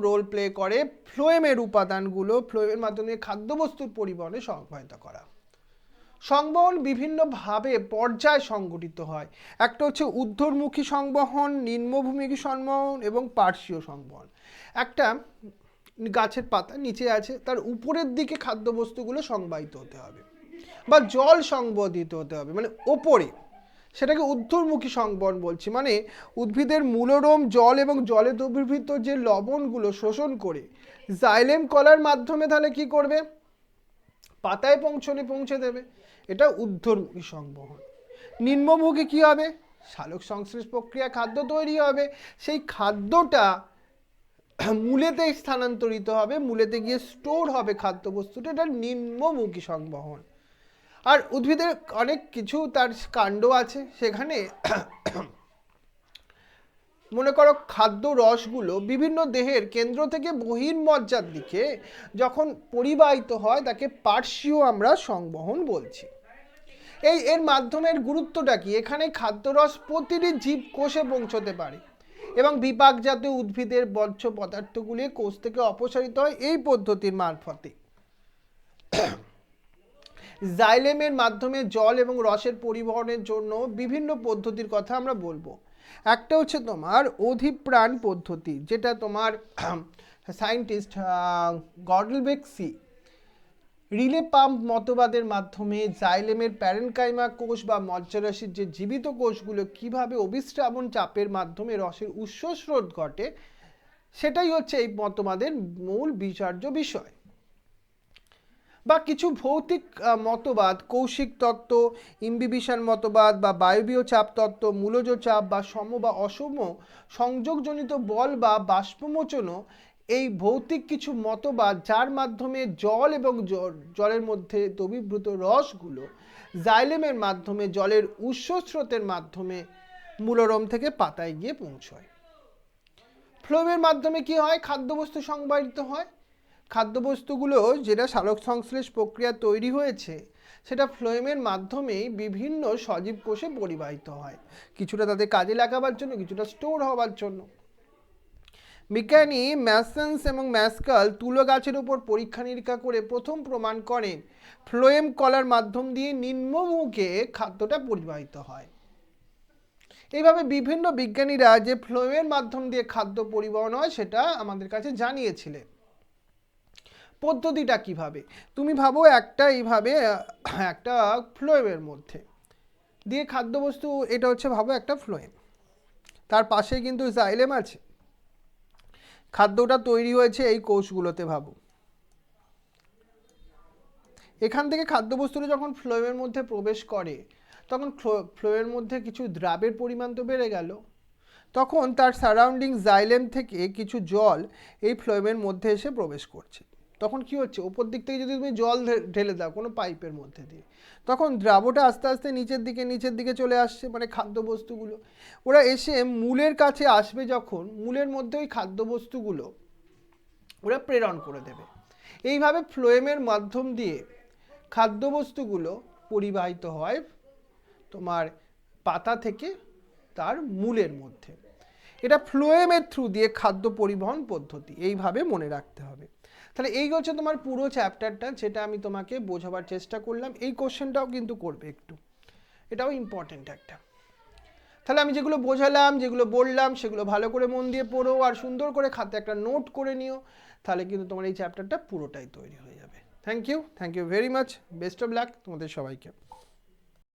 রোল প্লে করে ফ্লোয়েমের উপাদানগুলো ফ্লোয়েমের মাধ্যমে খাদ্যবস্তুর পরিবহনে সহায়তা করা। সংবহন বিভিন্নভাবে পর্যায় সংগঠিত হয়। একটা হচ্ছে ঊর্ধ্বমুখী সংবহন, নিম্নভূমিকী সংবহন এবং পার্শ্বীয় সংবহন। একটা গাছের পাতা নিচে আছে, তার উপরের দিকে খাদ্যবস্তুগুলো সংবাহিত হতে হবে বা জল সংবহিত হতে হবে, মানে ওপরে, সেটাকে ঊর্ধ্বমুখী সংবহন বলছি। মানে উদ্ভিদের মূলরোম জল এবং জলে দ্রবীভূত যে লবণগুলো শোষণ করে জাইলেম কলার মাধ্যমে তাহলে কি করবে? পাতায় পৌঁছে দেবে। এটা ঊর্ধ্বমুখী সংবহন। নিম্নমুখী কি হবে? সালোক সংশ্লেষ প্রক্রিয়া খাদ্য তৈরি হবে, সেই খাদ্যটা মূলেতে স্থানান্তরিত হবে, মূলেতে গিয়ে স্টোর হবে খাদ্যবস্তুটা, এটা নিম্নমুখী সংবহন। আর উদ্ভিদের অনেক কিছু তার কাণ্ড আছে, সেখানে মনে করো খাদ্য রসগুলো বিভিন্ন দেহের কেন্দ্র থেকে বহির্মজ্জার দিকে যখন পরিবাহিত হয় তাকে পার্শ্বীয় আমরা সংবহন বলছি। এর মাধ্যমের গুরুত্বটা কি? এখানে খাদ্যরস প্রতিটি জীব কোষে পৌঁছতে পারে এবং বিপাকজাত উদ্ভিদের বর্জ্য পদার্থগুলি কোষ থেকে অপসারিত হয় এই পদ্ধতির মারফতে। জাইলেমের মাধ্যমে জল এবং রসের পরিবহনের জন্য বিভিন্ন পদ্ধতির কথা আমরা বলবো। একটা হচ্ছে তোমার অধিপ্রাণ পদ্ধতি, যেটা তোমার সায়েন্টিস্ট গডলবেক্সি রিলে পাম্প মতবাদের মাধ্যমে জাইলেমের প্যারেনকাইমা কোষ বা মজ্জারাশির যে জীবিত কোষগুলো কিভাবে অবিশ্রাবণ চাপের মাধ্যমে রসের উৎসস্রোত ঘটে, সেটাই হচ্ছে এই মতবাদের মূল বিচার্য বিষয়। বা কিছু ভৌতিক মতবাদ, কৌশিক তত্ত্ব, ইমবিবিশন মতবাদ বা বায়বীয় চাপ তত্ত্ব, মূলজ চাপ বা সম বা অসম সংযোগজনিত বল বা বাষ্পমোচনও এই ভৌতিক কিছু মতবাদ, যার মাধ্যমে জল এবং জলের মধ্যে দ্রবীভূত রসগুলো জাইলেমের মাধ্যমে জলের উৎসস্রোতের মাধ্যমে মূলরম থেকে পাতায় গিয়ে পৌঁছয়। ফ্লোয়েমের মাধ্যমে কি হয়? খাদ্যবস্তু সংবাহিত হয়। খাদ্যবস্তুগুলো যেটা সালোক সংশ্লেষ প্রক্রিয়া তৈরি হয়েছে সেটা ফ্লোয়েমের মাধ্যমেই বিভিন্ন সজীব কোষে পরিবাহিত হয়, কিছুটা তাদের কাজে লাগাবার জন্য, কিছুটা স্টোর হওয়ার জন্য। বিজ্ঞানী ম্যাসন্স এবং ম্যাসকাল তুলো গাছের উপর পরীক্ষা নিরীক্ষা করে প্রথম প্রমাণ করেন ফ্লোয়েম কলার মাধ্যম দিয়ে নিম্নমুখে খাদ্যটা পরিবাহিত হয়। এইভাবে বিভিন্ন বিজ্ঞানীরা যে ফ্লোয়েমের মাধ্যম দিয়ে খাদ্য পরিবহন হয় সেটা আমাদের কাছে জানিয়েছিলেন। পদ্ধতিটা কিভাবে? তুমি ভাবো এইভাবে একটা ফ্লোয়েমের মধ্যে দিয়ে খাদ্যবস্তু, এটা হচ্ছে ভাবো একটা ফ্লোয়েম, তার পাশে কিন্তু জাইলেম আছে, খাদ্যটা তৈরি হয়েছে এই কোষগুলোতে। ভাবো এখান থেকে খাদ্যবস্তুটা যখন ফ্লোয়েমের মধ্যে প্রবেশ করে তখন ফ্লোয়েমের মধ্যে কিছু দ্রাবের পরিমাণ তো বেড়ে গেল, তখন তার সারাউন্ডিং জাইলেম থেকে কিছু জল এই ফ্লোয়েমের মধ্যে এসে প্রবেশ করছে। তখন কি হচ্ছে? ওপর দিক থেকে যদি তুমি জল ঢেলে দাও কোনো পাইপের মধ্যে দিয়ে, তখন দ্রাবটা আস্তে আস্তে নিচের দিকে চলে আসছে, মানে খাদ্যবস্তুগুলো ওরা এসে মূলের কাছে আসবে, যখন মূলের মধ্যে ওই খাদ্যবস্তুগুলো ওরা প্রেরণ করে দেবে। এইভাবে ফ্লোয়েমের মাধ্যম দিয়ে খাদ্যবস্তুগুলো পরিবাহিত হয় তোমার পাতা থেকে তার মূলের মধ্যে। এটা ফ্লোয়েমের থ্রু দিয়ে খাদ্য পরিবহন পদ্ধতি, এইভাবে মনে রাখতে হবে। তাহলে এই হচ্ছে তোমার পুরো চ্যাপ্টারটা, যেটা আমি তোমাকে বোঝাবার চেষ্টা করলাম। এই কোশ্চেনটাও কিন্তু করবে একটু, এটাও ইম্পর্টেন্ট একটা। তাহলে আমি যেগুলো বোঝালাম, যেগুলো বললাম, সেগুলো ভালো করে মন দিয়ে পড়ো আর সুন্দর করে খাতে একটা নোট করে নিও, তাহলে কিন্তু তোমার এই চ্যাপ্টারটা পুরোটাই তৈরি হয়ে যাবে। Thank you very much, best of luck তোমাদের সবাইকে।